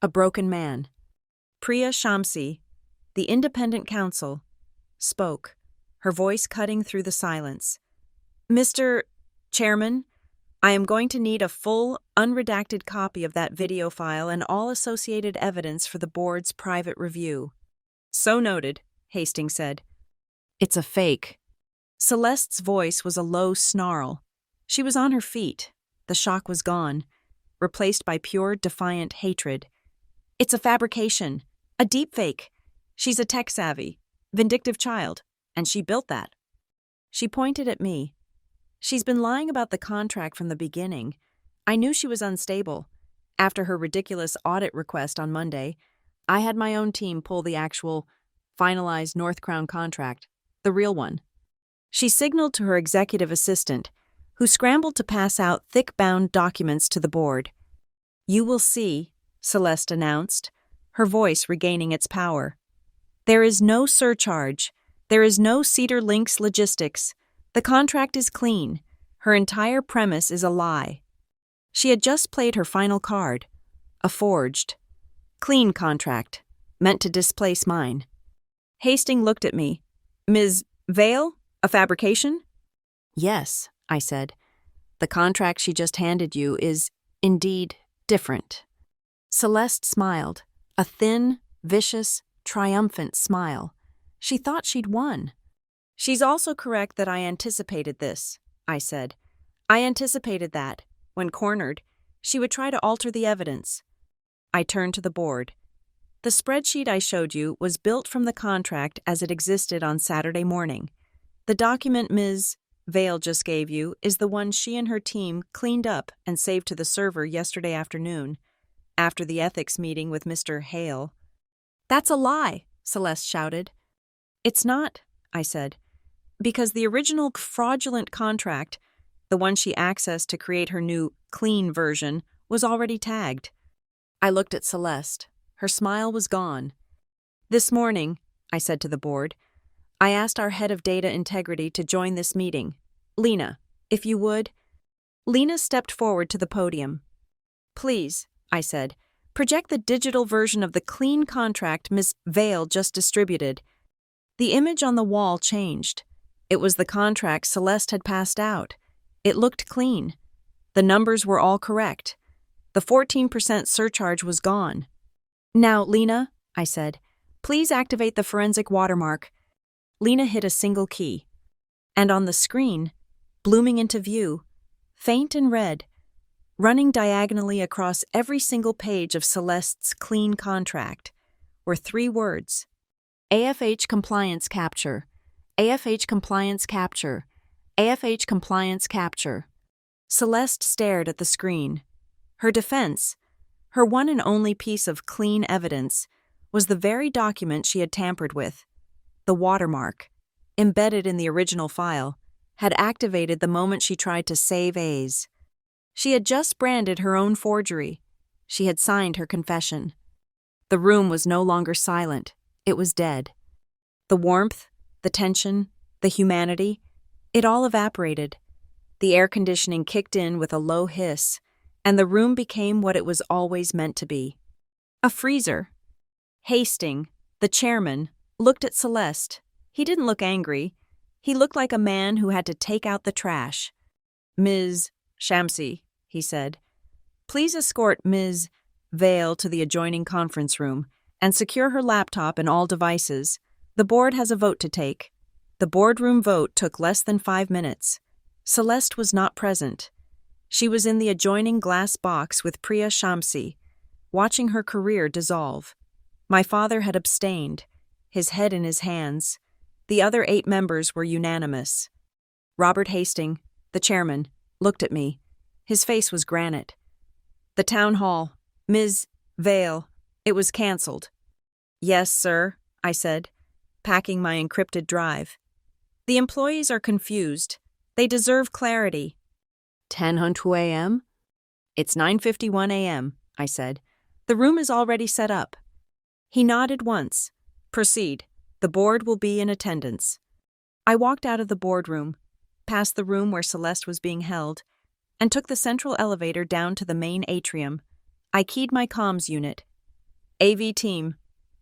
A broken man. Priya Shamsi, the independent counsel, spoke, her voice cutting through the silence. "Mr. Chairman, I am going to need a full, unredacted copy of that video file and all associated evidence for the board's private review." "So noted," Hastings said. "It's a fake." Celeste's voice was a low snarl. She was on her feet. The shock was gone, replaced by pure, defiant hatred. "It's a fabrication, a deepfake. She's a tech-savvy, vindictive child, and she built that." She pointed at me. "She's been lying about the contract from the beginning. I knew she was unstable. After her ridiculous audit request on Monday, I had my own team pull the actual, finalized North Crown contract, the real one." She signaled to her executive assistant, who scrambled to pass out thick-bound documents to the board. "You will see," Celeste announced, her voice regaining its power. "There is no surcharge. There is no Cedar Links logistics. The contract is clean. Her entire premise is a lie." She had just played her final card, a forged, clean contract, meant to displace mine. Hastings looked at me. "Ms. Vale, a fabrication?" "Yes," I said. "The contract she just handed you is, indeed, different." Celeste smiled, a thin, vicious, triumphant smile. She thought she'd won. "She's also correct that I anticipated this," I said. "I anticipated that, when cornered, she would try to alter the evidence." I turned to the board. The spreadsheet I showed you was built from the contract as it existed on Saturday morning. The document Ms. Vale just gave you is the one she and her team cleaned up and saved to the server yesterday afternoon, after the ethics meeting with Mr. Hale. "That's a lie," Celeste shouted. "It's not," I said, "because the original fraudulent contract, the one she accessed to create her new clean version, was already tagged." I looked at Celeste. Her smile was gone. "This morning," I said to the board, "I asked our head of data integrity to join this meeting. Lena, if you would." Lena stepped forward to the podium. "Please," I said, "project the digital version of the clean contract Miss Vale just distributed." The image on the wall changed. It was the contract Celeste had passed out. It looked clean. The numbers were all correct. The 14% surcharge was gone. "Now, Lena," I said, "please activate the forensic watermark." Lena hit a single key. And on the screen, blooming into view, faint and red, running diagonally across every single page of Celeste's clean contract, were 3 words. AFH compliance capture. AFH compliance capture. AFH compliance capture. Celeste stared at the screen. Her defense, her one and only piece of clean evidence, was the very document she had tampered with. The watermark, embedded in the original file, had activated the moment she tried to save A's. She had just branded her own forgery. She had signed her confession. The room was no longer silent. It was dead. The warmth, the tension, the humanity, it all evaporated. The air conditioning kicked in with a low hiss, and the room became what it was always meant to be. A freezer. Hastings, the chairman, looked at Celeste. He didn't look angry. He looked like a man who had to take out the trash. "Ms. Shamsi," he said, "please escort Ms. Vale to the adjoining conference room and secure her laptop and all devices. The board has a vote to take." The boardroom vote took less than 5 minutes. Celeste was not present. She was in the adjoining glass box with Priya Shamsi, watching her career dissolve. My father had abstained, his head in his hands. The other 8 members were unanimous. Robert Hastings, the chairman, looked at me. His face was granite. "The town hall. Ms. Vale. It was cancelled." "Yes, sir," I said, packing my encrypted drive. "The employees are confused. They deserve clarity." 10:02 a.m.? "It's 9:51 a.m., I said. "The room is already set up." He nodded once. "Proceed. The board will be in attendance." I walked out of the boardroom, past the room where Celeste was being held, and took the central elevator down to the main atrium. I keyed my comms unit. "AV team,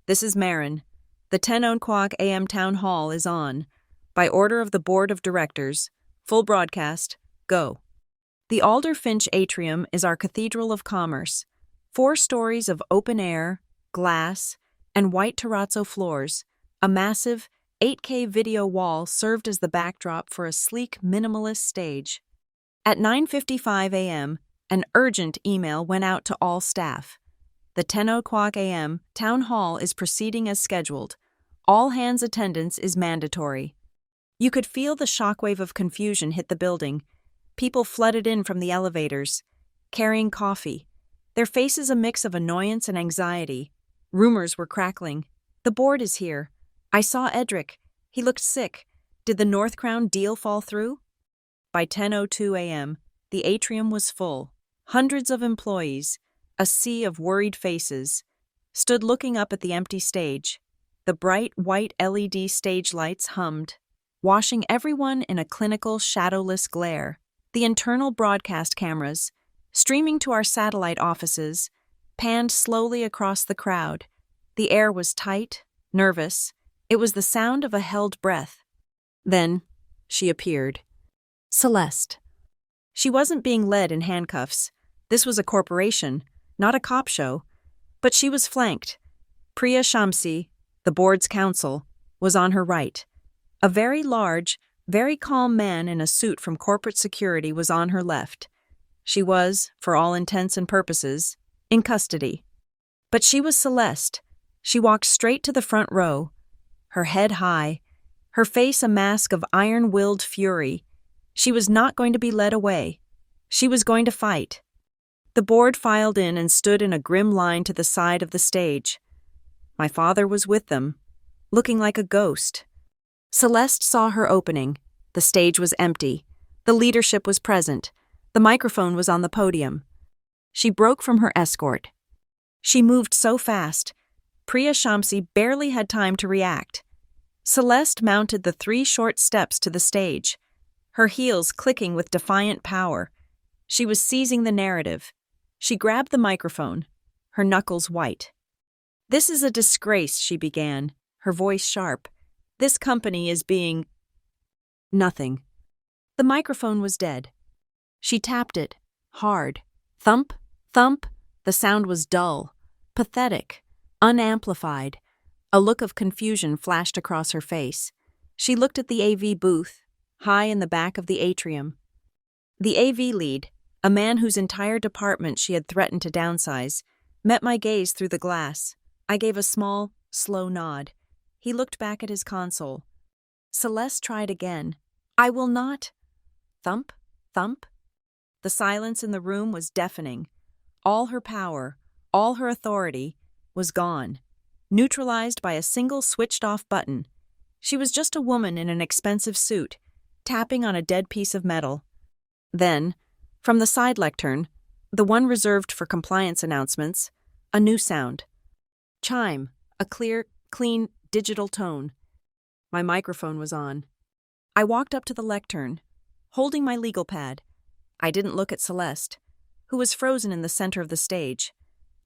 this is Marin. The 10:00 a.m. town hall is on. By order of the board of directors. Full broadcast. Go." The Alder Finch atrium is our cathedral of commerce. 4 stories of open air, glass, and white terrazzo floors. A massive 8K video wall served as the backdrop for a sleek minimalist stage. At 9:55 a.m., an urgent email went out to all staff. The 10:00 a.m. town hall is proceeding as scheduled. All hands attendance is mandatory. You could feel the shockwave of confusion hit the building. People flooded in from the elevators, carrying coffee, their faces a mix of annoyance and anxiety. Rumors were crackling. "The board is here. I saw Edric. He looked sick. Did the North Crown deal fall through?" By 10:02 a.m., the atrium was full. Hundreds of employees, a sea of worried faces, stood looking up at the empty stage. The bright white LED stage lights hummed, washing everyone in a clinical, shadowless glare. The internal broadcast cameras, streaming to our satellite offices, panned slowly across the crowd. The air was tight, nervous. It was the sound of a held breath. Then she appeared. Celeste. She wasn't being led in handcuffs. This was a corporation, not a cop show. But she was flanked. Priya Shamsi, the board's counsel, was on her right. A very large, very calm man in a suit from corporate security was on her left. She was, for all intents and purposes, in custody. But she was Celeste. She walked straight to the front row, her head high, her face a mask of iron-willed fury. She was not going to be led away. She was going to fight. The board filed in and stood in a grim line to the side of the stage. My father was with them, looking like a ghost. Celeste saw her opening. The stage was empty. The leadership was present. The microphone was on the podium. She broke from her escort. She moved so fast, Priya Shamsi barely had time to react. Celeste mounted the 3 short steps to the stage, her heels clicking with defiant power. She was seizing the narrative. She grabbed the microphone, her knuckles white. "This is a disgrace," she began, her voice sharp. "This company is being—" Nothing. The microphone was dead. She tapped it, hard. Thump, thump. The sound was dull, pathetic, unamplified. A look of confusion flashed across her face. She looked at the AV booth, high in the back of the atrium. The AV lead, a man whose entire department she had threatened to downsize, met my gaze through the glass. I gave a small, slow nod. He looked back at his console. Celeste tried again. "I will not—" Thump, thump. The silence in the room was deafening. All her power, all her authority, was gone, neutralized by a single switched-off button. She was just a woman in an expensive suit, tapping on a dead piece of metal. Then, from the side lectern, the one reserved for compliance announcements, a new sound. Chime, a clear, clean, digital tone. My microphone was on. I walked up to the lectern, holding my legal pad. I didn't look at Celeste, who was frozen in the center of the stage,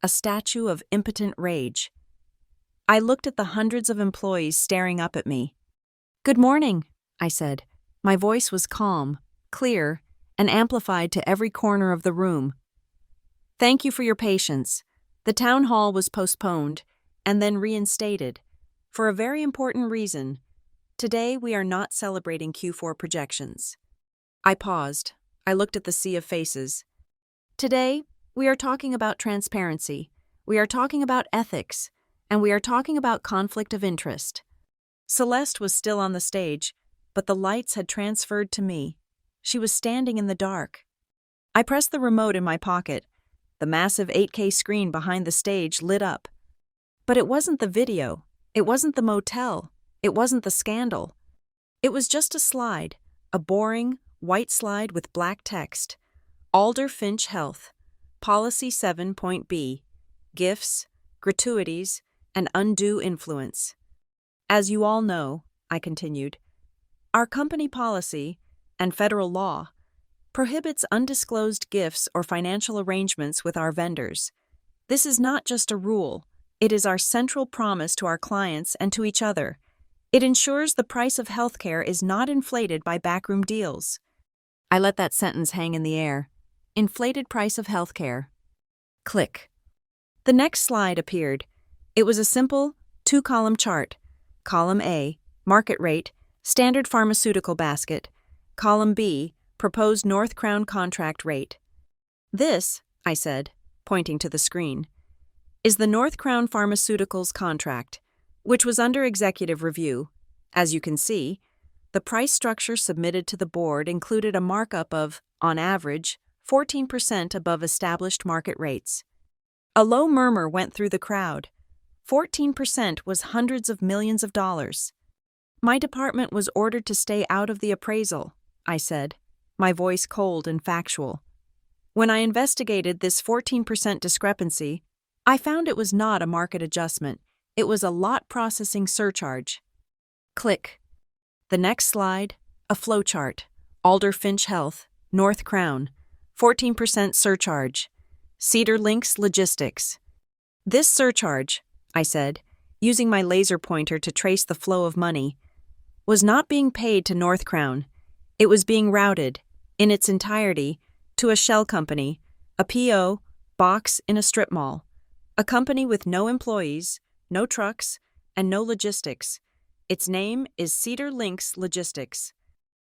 a statue of impotent rage. I looked at the hundreds of employees staring up at me. "Good morning," I said. My voice was calm, clear, and amplified to every corner of the room. "Thank you for your patience. The town hall was postponed and then reinstated for a very important reason. Today we are not celebrating Q4 projections." I paused. I looked at the sea of faces. "Today we are talking about transparency. We are talking about ethics. And we are talking about conflict of interest." Celeste was still on the stage, but the lights had transferred to me. She was standing in the dark. I pressed the remote in my pocket. The massive 8K screen behind the stage lit up. But it wasn't the video. It wasn't the motel. It wasn't the scandal. It was just a slide, a boring, white slide with black text. Alder Finch Health, Policy 7.B, Gifts, Gratuities, and Undue Influence. "As you all know," I continued, "our company policy and federal law prohibits undisclosed gifts or financial arrangements with our vendors. This is not just a rule, it is our central promise to our clients and to each other. It ensures the price of healthcare is not inflated by backroom deals." I let that sentence hang in the air. Inflated price of healthcare. Click. The next slide appeared. It was a simple, 2-column chart. Column A, market rate, standard pharmaceutical basket. Column B, proposed North Crown contract rate. "This," I said, pointing to the screen, "is the North Crown Pharmaceuticals contract, which was under executive review. As you can see, the price structure submitted to the board included a markup of, on average, 14% above established market rates." A low murmur went through the crowd. 14% was hundreds of millions of dollars. "My department was ordered to stay out of the appraisal," I said, my voice cold and factual. "When I investigated this 14% discrepancy, I found it was not a market adjustment. It was a lot processing surcharge." Click. The next slide, a flowchart. Alder Finch Health, North Crown, 14% surcharge. Cedar Links Logistics. "This surcharge," I said, using my laser pointer to trace the flow of money, "was not being paid to North Crown. It was being routed, in its entirety, to a shell company, a P.O. box in a strip mall, a company with no employees, no trucks, and no logistics. Its name is Cedar Links Logistics."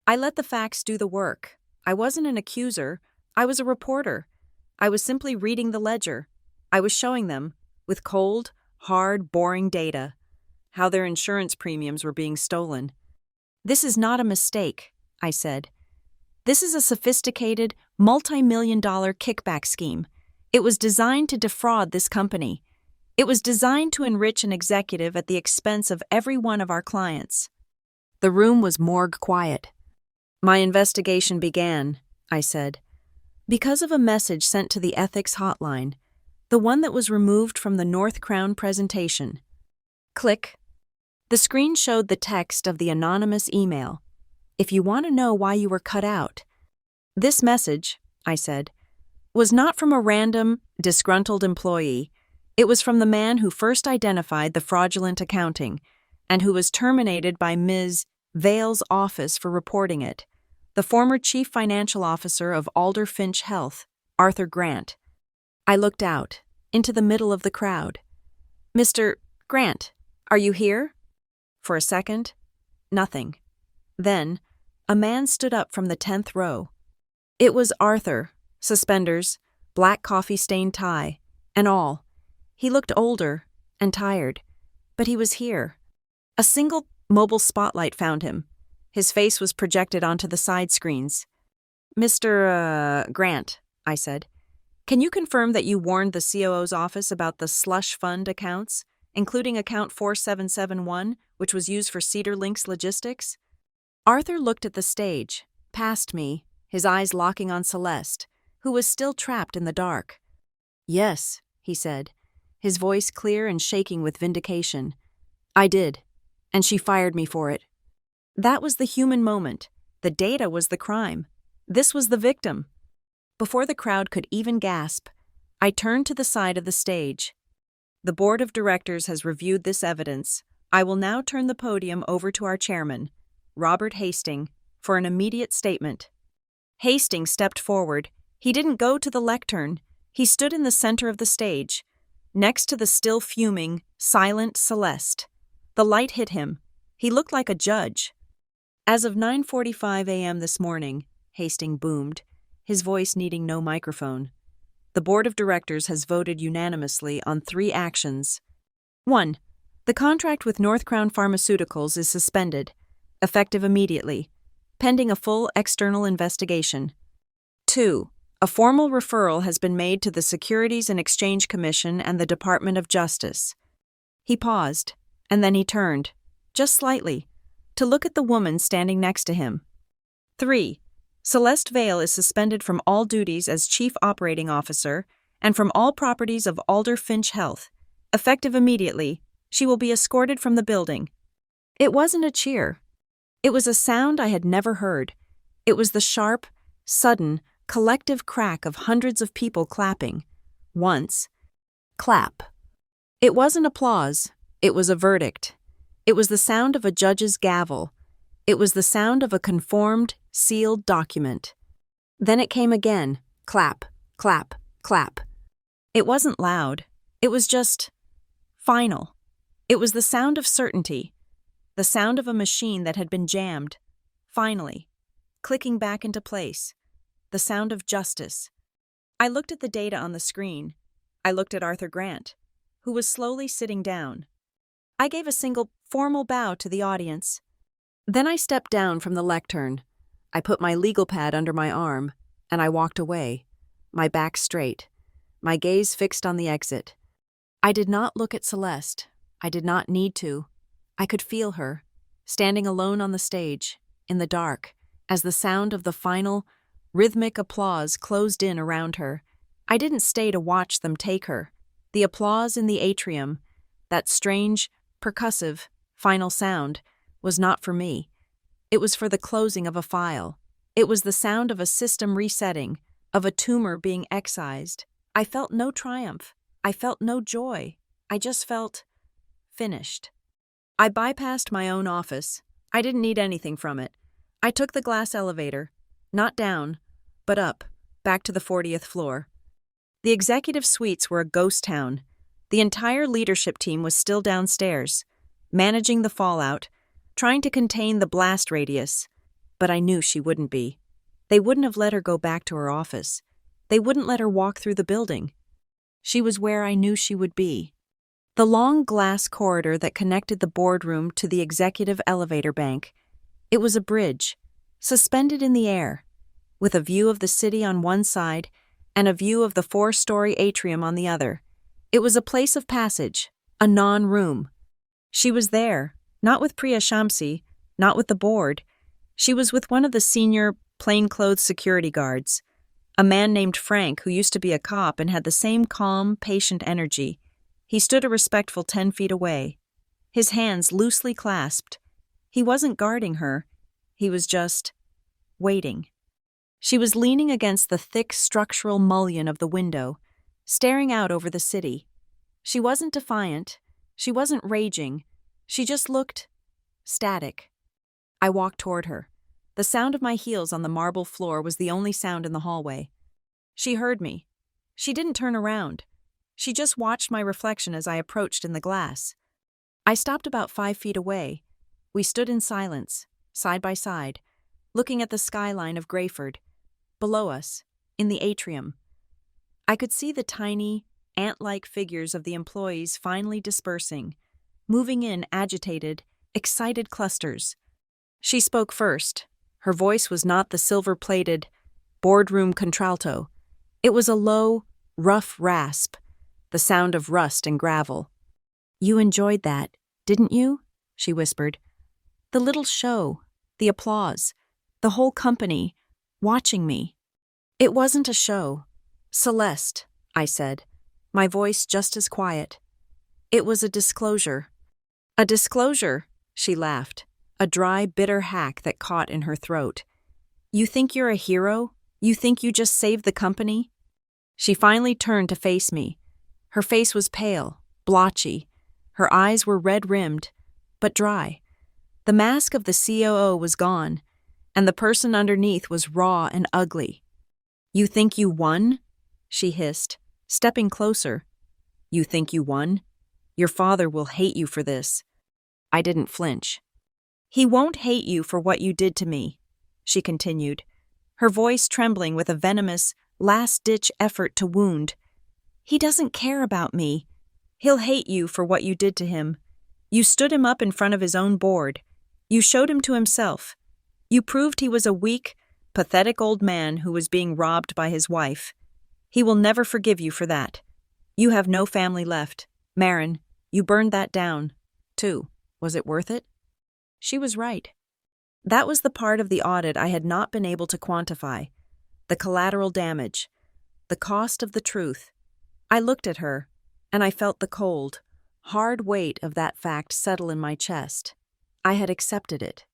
I let the facts do the work. I wasn't an accuser. I was a reporter. I was simply reading the ledger. I was showing them, with cold, hard, boring data, how their insurance premiums were being stolen. "This is not a mistake," I said. "This is a sophisticated, multi-million-dollar kickback scheme. It was designed to defraud this company. It was designed to enrich an executive at the expense of every one of our clients." The room was morgue quiet. "My investigation began," I said, "because of a message sent to the ethics hotline, the one that was removed from the North Crown presentation." Click. The screen showed the text of the anonymous email. "If you want to know why you were cut out." "This message," I said, "was not from a random, disgruntled employee. It was from the man who first identified the fraudulent accounting and who was terminated by Ms. Vale's office for reporting it, the former chief financial officer of Alder Finch Health, Arthur Grant." I looked out, into the middle of the crowd. "Mr. Grant, are you here?" For a second, nothing. Then, a man stood up from the 10th row. It was Arthur, suspenders, black coffee-stained tie, and all. He looked older and tired, but he was here. A single mobile spotlight found him. His face was projected onto the side screens. "Mr. Grant," I said, "can you confirm that you warned the COO's office about the slush fund accounts, including account 4771, which was used for Cedar Links Logistics?" Arthur looked at the stage, past me, his eyes locking on Celeste, who was still trapped in the dark. "Yes," he said, his voice clear and shaking with vindication. "I did, and she fired me for it." That was the human moment. The data was the crime. This was the victim. Before the crowd could even gasp, I turned to the side of the stage. "The board of directors has reviewed this evidence. I will now turn the podium over to our chairman, Robert Hastings, for an immediate statement." Hastings stepped forward. He didn't go to the lectern. He stood in the center of the stage, next to the still fuming, silent Celeste. The light hit him. He looked like a judge. "As of 9:45 a.m. this morning," Hastings boomed, his voice needing no microphone, "the board of directors has voted unanimously on 3 actions. 1. The contract with North Crown Pharmaceuticals is suspended, effective immediately, pending a full external investigation. 2. A formal referral has been made to the Securities and Exchange Commission and the Department of Justice." He paused, and then he turned, just slightly, to look at the woman standing next to him. 3. Celeste Vale is suspended from all duties as Chief Operating Officer and from all properties of Alder Finch Health. Effective immediately, she will be escorted from the building. It wasn't a cheer. It was a sound I had never heard. It was the sharp, sudden, collective crack of hundreds of people clapping. Once. Clap. It wasn't applause. It was a verdict. It was the sound of a judge's gavel. It was the sound of a conformed, sealed document. Then it came again. Clap, clap, clap. It wasn't loud. It was just final. It was the sound of certainty. The sound of a machine that had been jammed. Finally. Clicking back into place. The sound of justice. I looked at the data on the screen. I looked at Arthur Grant, who was slowly sitting down. I gave a single, formal bow to the audience. Then I stepped down from the lectern. I put my legal pad under my arm, and I walked away, my back straight, my gaze fixed on the exit. I did not look at Celeste. I did not need to. I could feel her, standing alone on the stage, in the dark, as the sound of the final, rhythmic applause closed in around her. I didn't stay to watch them take her. The applause in the atrium, that strange, percussive, final sound, was not for me. It was for the closing of a file. It was the sound of a system resetting, of a tumor being excised. I felt no triumph. I felt no joy. I just felt finished. I bypassed my own office. I didn't need anything from it. I took the glass elevator, not down, but up, back to the 40th floor. The executive suites were a ghost town. The entire leadership team was still downstairs, managing the fallout, trying to contain the blast radius. But I knew she wouldn't be. They wouldn't have let her go back to her office. They wouldn't let her walk through the building. She was where I knew she would be. The long glass corridor that connected the boardroom to the executive elevator bank. It was a bridge, suspended in the air, with a view of the city on one side and a view of the 4-story atrium on the other. It was a place of passage, a non-room. She was there, not with Priya Shamsi, not with the board. She was with one of the senior, plainclothes security guards, a man named Frank who used to be a cop and had the same calm, patient energy. He stood a respectful 10 feet away, his hands loosely clasped. He wasn't guarding her. He was just waiting. She was leaning against the thick structural mullion of the window, staring out over the city. She wasn't defiant. She wasn't raging. She just looked static. I walked toward her. The sound of my heels on the marble floor was the only sound in the hallway. She heard me. She didn't turn around. She just watched my reflection as I approached in the glass. I stopped about 5 feet away. We stood in silence, side by side, looking at the skyline of Grayford. Below us, in the atrium, I could see the tiny, ant-like figures of the employees finally dispersing, moving in agitated, excited clusters. She spoke first. Her voice was not the silver-plated, boardroom contralto. It was a low, rough rasp, the sound of rust and gravel. "You enjoyed that, didn't you?" she whispered. "The little show, the applause, the whole company, watching me." It wasn't a show. Celeste, I said, my voice just as quiet. It was a disclosure. A disclosure, she laughed, a dry, bitter hack that caught in her throat. You think you're a hero? You think you just saved the company? She finally turned to face me. Her face was pale, blotchy. Her eyes were red-rimmed, but dry. The mask of the COO was gone, and the person underneath was raw and ugly. You think you won? She hissed, stepping closer. You think you won? Your father will hate you for this. I didn't flinch. He won't hate you for what you did to me, she continued, her voice trembling with a venomous, last-ditch effort to wound. He doesn't care about me. He'll hate you for what you did to him. You stood him up in front of his own board. You showed him to himself. You proved he was a weak, pathetic old man who was being robbed by his wife. He will never forgive you for that. You have no family left. Marin, you burned that down, too. Was it worth it? She was right. That was the part of the audit I had not been able to quantify. The collateral damage. The cost of the truth. I looked at her, and I felt the cold, hard weight of that fact settle in my chest. I had accepted it.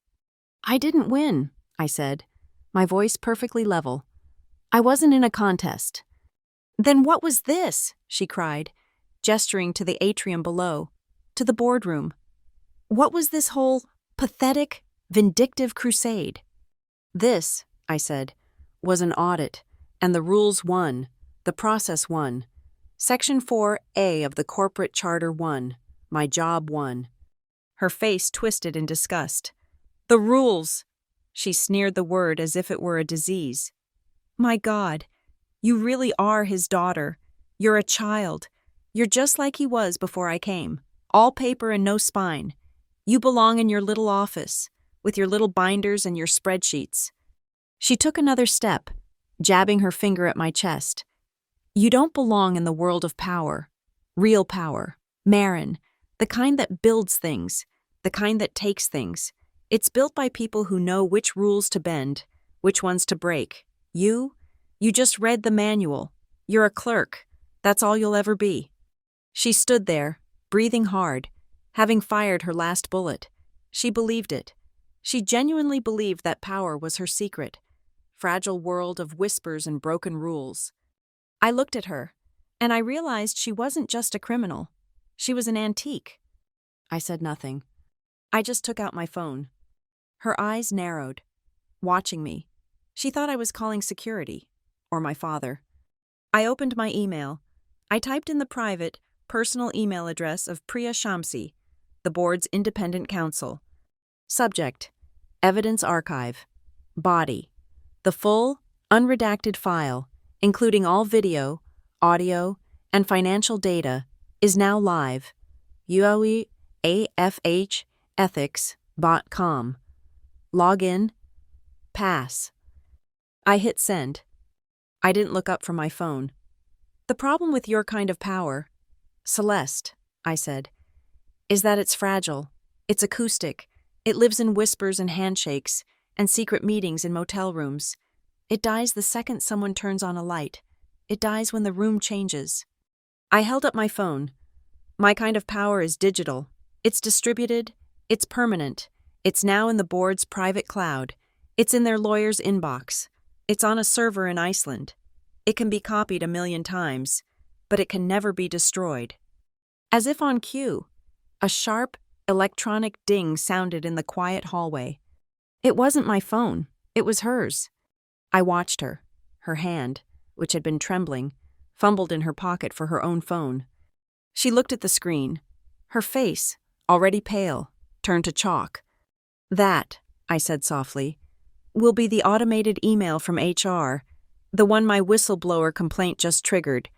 I didn't win, I said, my voice perfectly level. I wasn't in a contest. Then what was this? She cried, gesturing to the atrium below, to the boardroom. What was this whole pathetic, vindictive crusade? This, I said, was an audit, and the rules won, the process won. Section 4A of the corporate charter won, my job won. Her face twisted in disgust. The rules! She sneered the word as if it were a disease. My God, you really are his daughter. You're a child. You're just like he was before I came, all paper and no spine. You belong in your little office, with your little binders and your spreadsheets. She took another step, jabbing her finger at my chest. You don't belong in the world of power. Real power. Marin. The kind that builds things. The kind that takes things. It's built by people who know which rules to bend, which ones to break. You just read the manual. You're a clerk. That's all you'll ever be. She stood there, breathing hard, having fired her last bullet. She believed it. She genuinely believed that power was her secret. Fragile world of whispers and broken rules. I looked at her, and I realized she wasn't just a criminal. She was an antique. I said nothing. I just took out my phone. Her eyes narrowed, watching me. She thought I was calling security, or my father. I opened my email. I typed in the private, personal email address of Priya Shamsi, the board's independent counsel. Subject: Evidence Archive. Body: the full, unredacted file, including all video, audio, and financial data, is now live. ueafhethics.com. Login. Pass. I hit send. I didn't look up from my phone. The problem with your kind of power, Celeste, I said, is that it's fragile. It's acoustic. It lives in whispers and handshakes and secret meetings in motel rooms. It dies the second someone turns on a light. It dies when the room changes. I held up my phone. My kind of power is digital. It's distributed. It's permanent. It's now in the board's private cloud. It's in their lawyer's inbox. It's on a server in Iceland. It can be copied 1,000,000 times, but it can never be destroyed. As if on cue, a sharp, electronic ding sounded in the quiet hallway. It wasn't my phone. It was hers. I watched her. Her hand, which had been trembling, fumbled in her pocket for her own phone. She looked at the screen. Her face, already pale, turned to chalk. That, I said softly, will be the automated email from HR, the one my whistleblower complaint just triggered,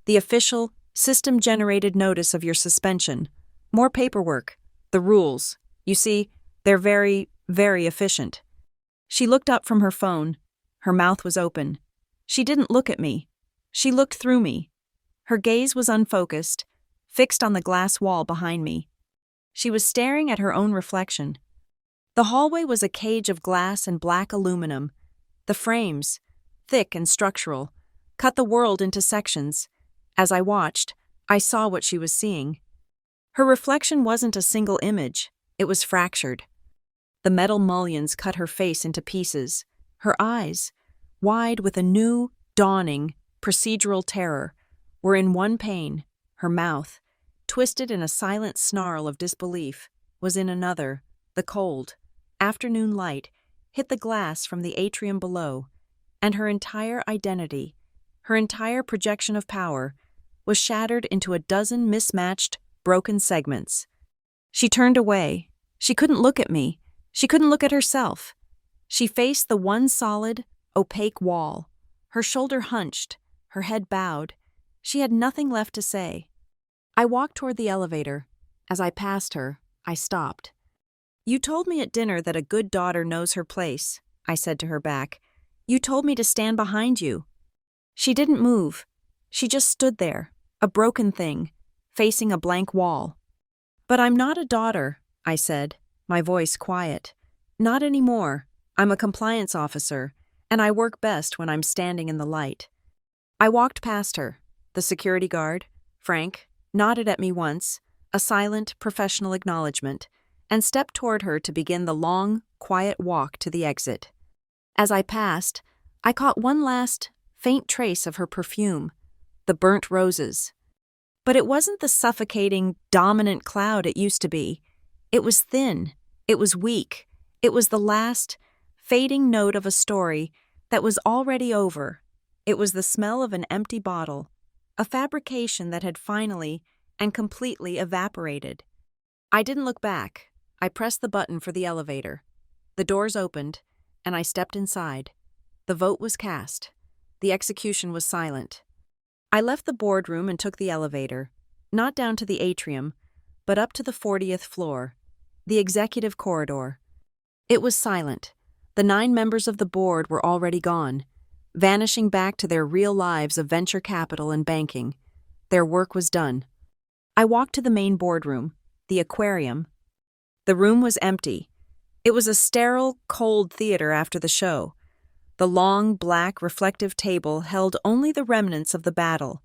the official, system-generated notice of your suspension. More paperwork. The rules. You see, they're very, very efficient. She looked up from her phone. Her mouth was open. She didn't look at me. She looked through me. Her gaze was unfocused, fixed on the glass wall behind me. She was staring at her own reflection. The hallway was a cage of glass and black aluminum. The frames, thick and structural, cut the world into sections. As I watched, I saw what she was seeing. Her reflection wasn't a single image, it was fractured. The metal mullions cut her face into pieces. Her eyes, wide with a new, dawning, procedural terror, were in one pane. Her mouth, twisted in a silent snarl of disbelief, was in another. The cold, afternoon light hit the glass from the atrium below, and her entire identity, her entire projection of power, was shattered into a dozen mismatched, broken segments. She turned away. She couldn't look at me. She couldn't look at herself. She faced the one solid, opaque wall, her shoulder hunched, her head bowed. She had nothing left to say. I walked toward the elevator. As I passed her, I stopped. "You told me at dinner that a good daughter knows her place," I said to her back. "You told me to stand behind you." She didn't move. She just stood there, a broken thing, facing a blank wall. "But I'm not a daughter," I said, my voice quiet. "Not anymore. I'm a compliance officer, and I work best when I'm standing in the light." I walked past her. The security guard, Frank, nodded at me once, a silent, professional acknowledgement, and stepped toward her to begin the long, quiet walk to the exit. As I passed, I caught one last, faint trace of her perfume, the burnt roses. But it wasn't the suffocating, dominant cloud it used to be. It was thin. It was weak. It was the last, fading note of a story that was already over. It was the smell of an empty bottle, a fabrication that had finally and completely evaporated. I didn't look back. I pressed the button for the elevator. The doors opened, and I stepped inside. The vote was cast. The execution was silent. I left the boardroom and took the elevator, not down to the atrium, but up to the 40th floor, the executive corridor. It was silent. The 9 members of the board were already gone, vanishing back to their real lives of venture capital and banking. Their work was done. I walked to the main boardroom, the aquarium. The room was empty. It was a sterile, cold theater after the show. The long, black, reflective table held only the remnants of the battle,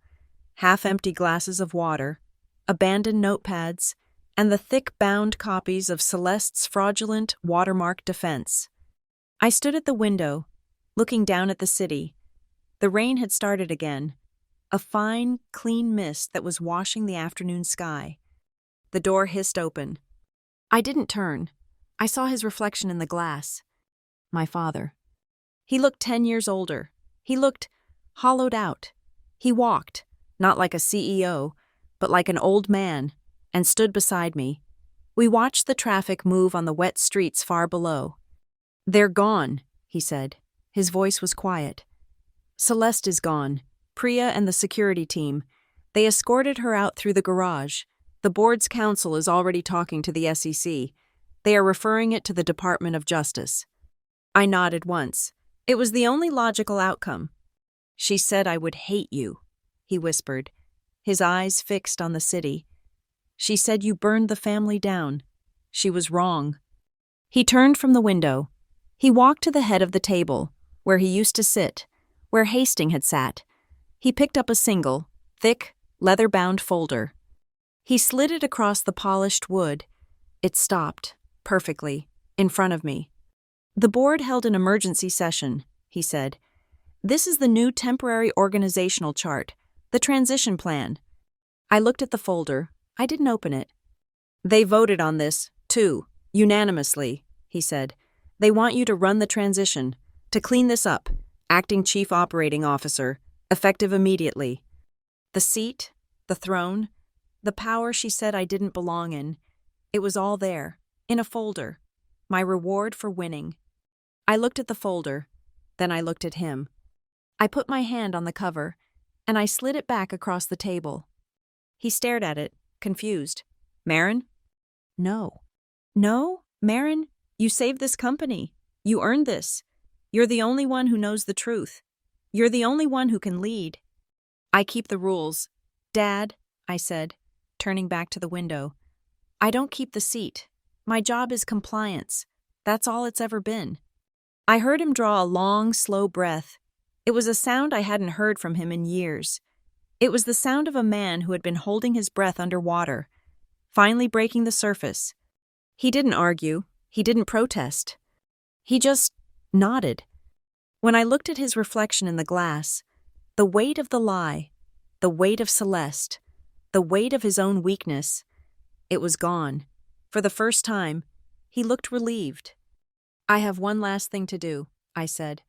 half-empty glasses of water, abandoned notepads, and the thick bound copies of Celeste's fraudulent, watermarked defense. I stood at the window, looking down at the city. The rain had started again, a fine, clean mist that was washing the afternoon sky. The door hissed open. I didn't turn. I saw his reflection in the glass. My father. He looked 10 years older. He looked hollowed out. He walked, not like a CEO, but like an old man, and stood beside me. We watched the traffic move on the wet streets far below. "They're gone," he said. His voice was quiet. "Celeste is gone. Priya and the security team. They escorted her out through the garage. The board's counsel is already talking to the SEC. They are referring it to the Department of Justice." I nodded once. It was the only logical outcome. "She said I would hate you," he whispered, his eyes fixed on the city. "She said you burned the family down. She was wrong." He turned from the window. He walked to the head of the table, where he used to sit, where Hastings had sat. He picked up a single, thick, leather-bound folder. He slid it across the polished wood. It stopped, perfectly, in front of me. "The board held an emergency session," he said. "This is the new temporary organizational chart, the transition plan." I looked at the folder. I didn't open it. "They voted on this, too, unanimously," he said. "They want you to run the transition, to clean this up, acting chief operating officer, effective immediately." The seat, the throne, the power she said I didn't belong in, it was all there, in a folder, my reward for winning. I looked at the folder, then I looked at him. I put my hand on the cover, and I slid it back across the table. He stared at it, confused. "Marin?" "No." "No, Marin, you saved this company. You earned this. You're the only one who knows the truth. You're the only one who can lead." "I keep the rules." "Dad," I said, turning back to the window, "I don't keep the seat. My job is compliance. That's all it's ever been." I heard him draw a long, slow breath. It was a sound I hadn't heard from him in years. It was the sound of a man who had been holding his breath underwater, finally breaking the surface. He didn't argue. He didn't protest. He just nodded. When I looked at his reflection in the glass, the weight of the lie, the weight of Celeste, the weight of his own weakness, it was gone. For the first time, he looked relieved. "I have one last thing to do," I said.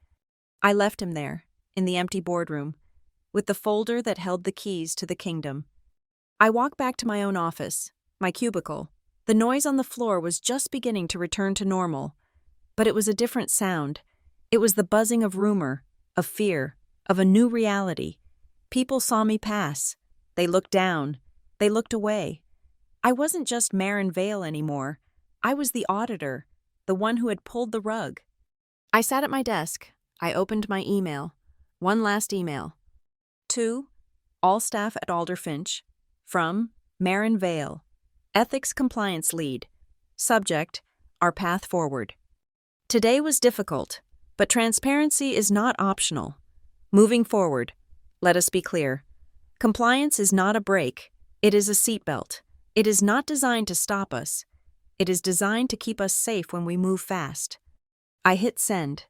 I left him there, in the empty boardroom, with the folder that held the keys to the kingdom. I walked back to my own office, my cubicle. The noise on the floor was just beginning to return to normal, but it was a different sound. It was the buzzing of rumor, of fear, of a new reality. People saw me pass. They looked down. They looked away. I wasn't just Marin Vale anymore. I was the auditor, the one who had pulled the rug. I sat at my desk. I opened my email. One last email. To all staff at Alderfinch. From Marin Vale. Ethics Compliance Lead. Subject, our path forward. Today was difficult, but transparency is not optional. Moving forward, let us be clear. Compliance is not a brake. It is a seatbelt. It is not designed to stop us. It is designed to keep us safe when we move fast. I hit send.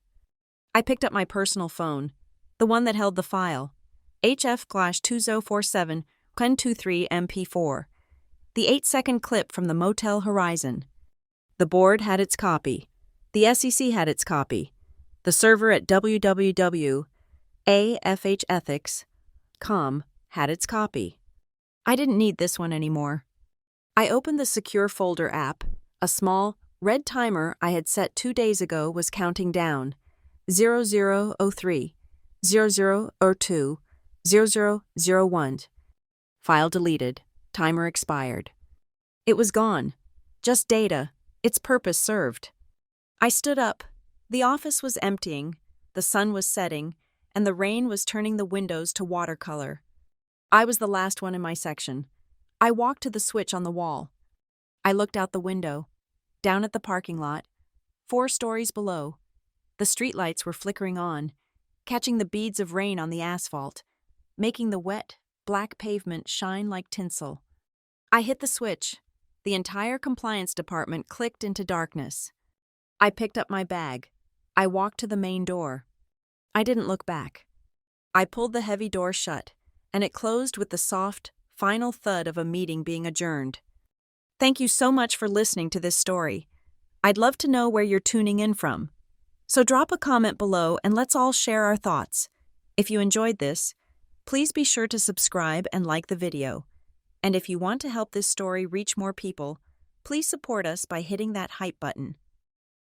I picked up my personal phone, the one that held the file, HF-2047 Quen23 MP4, the 8-second clip from the Motel Horizon. The board had its copy. The SEC had its copy. The server at www.afhethics.com had its copy. I didn't need this one anymore. I opened the Secure Folder app. A small, red timer I had set 2 days ago was counting down. 0003, 0002, 0001. File deleted. Timer expired. It was gone. Just data. Its purpose served. I stood up. The office was emptying. The sun was setting, and the rain was turning the windows to watercolor. I was the last one in my section. I walked to the switch on the wall. I looked out the window. Down at the parking lot, 4 stories below. The streetlights were flickering on, catching the beads of rain on the asphalt, making the wet, black pavement shine like tinsel. I hit the switch. The entire compliance department clicked into darkness. I picked up my bag. I walked to the main door. I didn't look back. I pulled the heavy door shut, and it closed with the soft, final thud of a meeting being adjourned. Thank you so much for listening to this story. I'd love to know where you're tuning in from. So drop a comment below and let's all share our thoughts. If you enjoyed this, please be sure to subscribe and like the video. And if you want to help this story reach more people, please support us by hitting that hype button.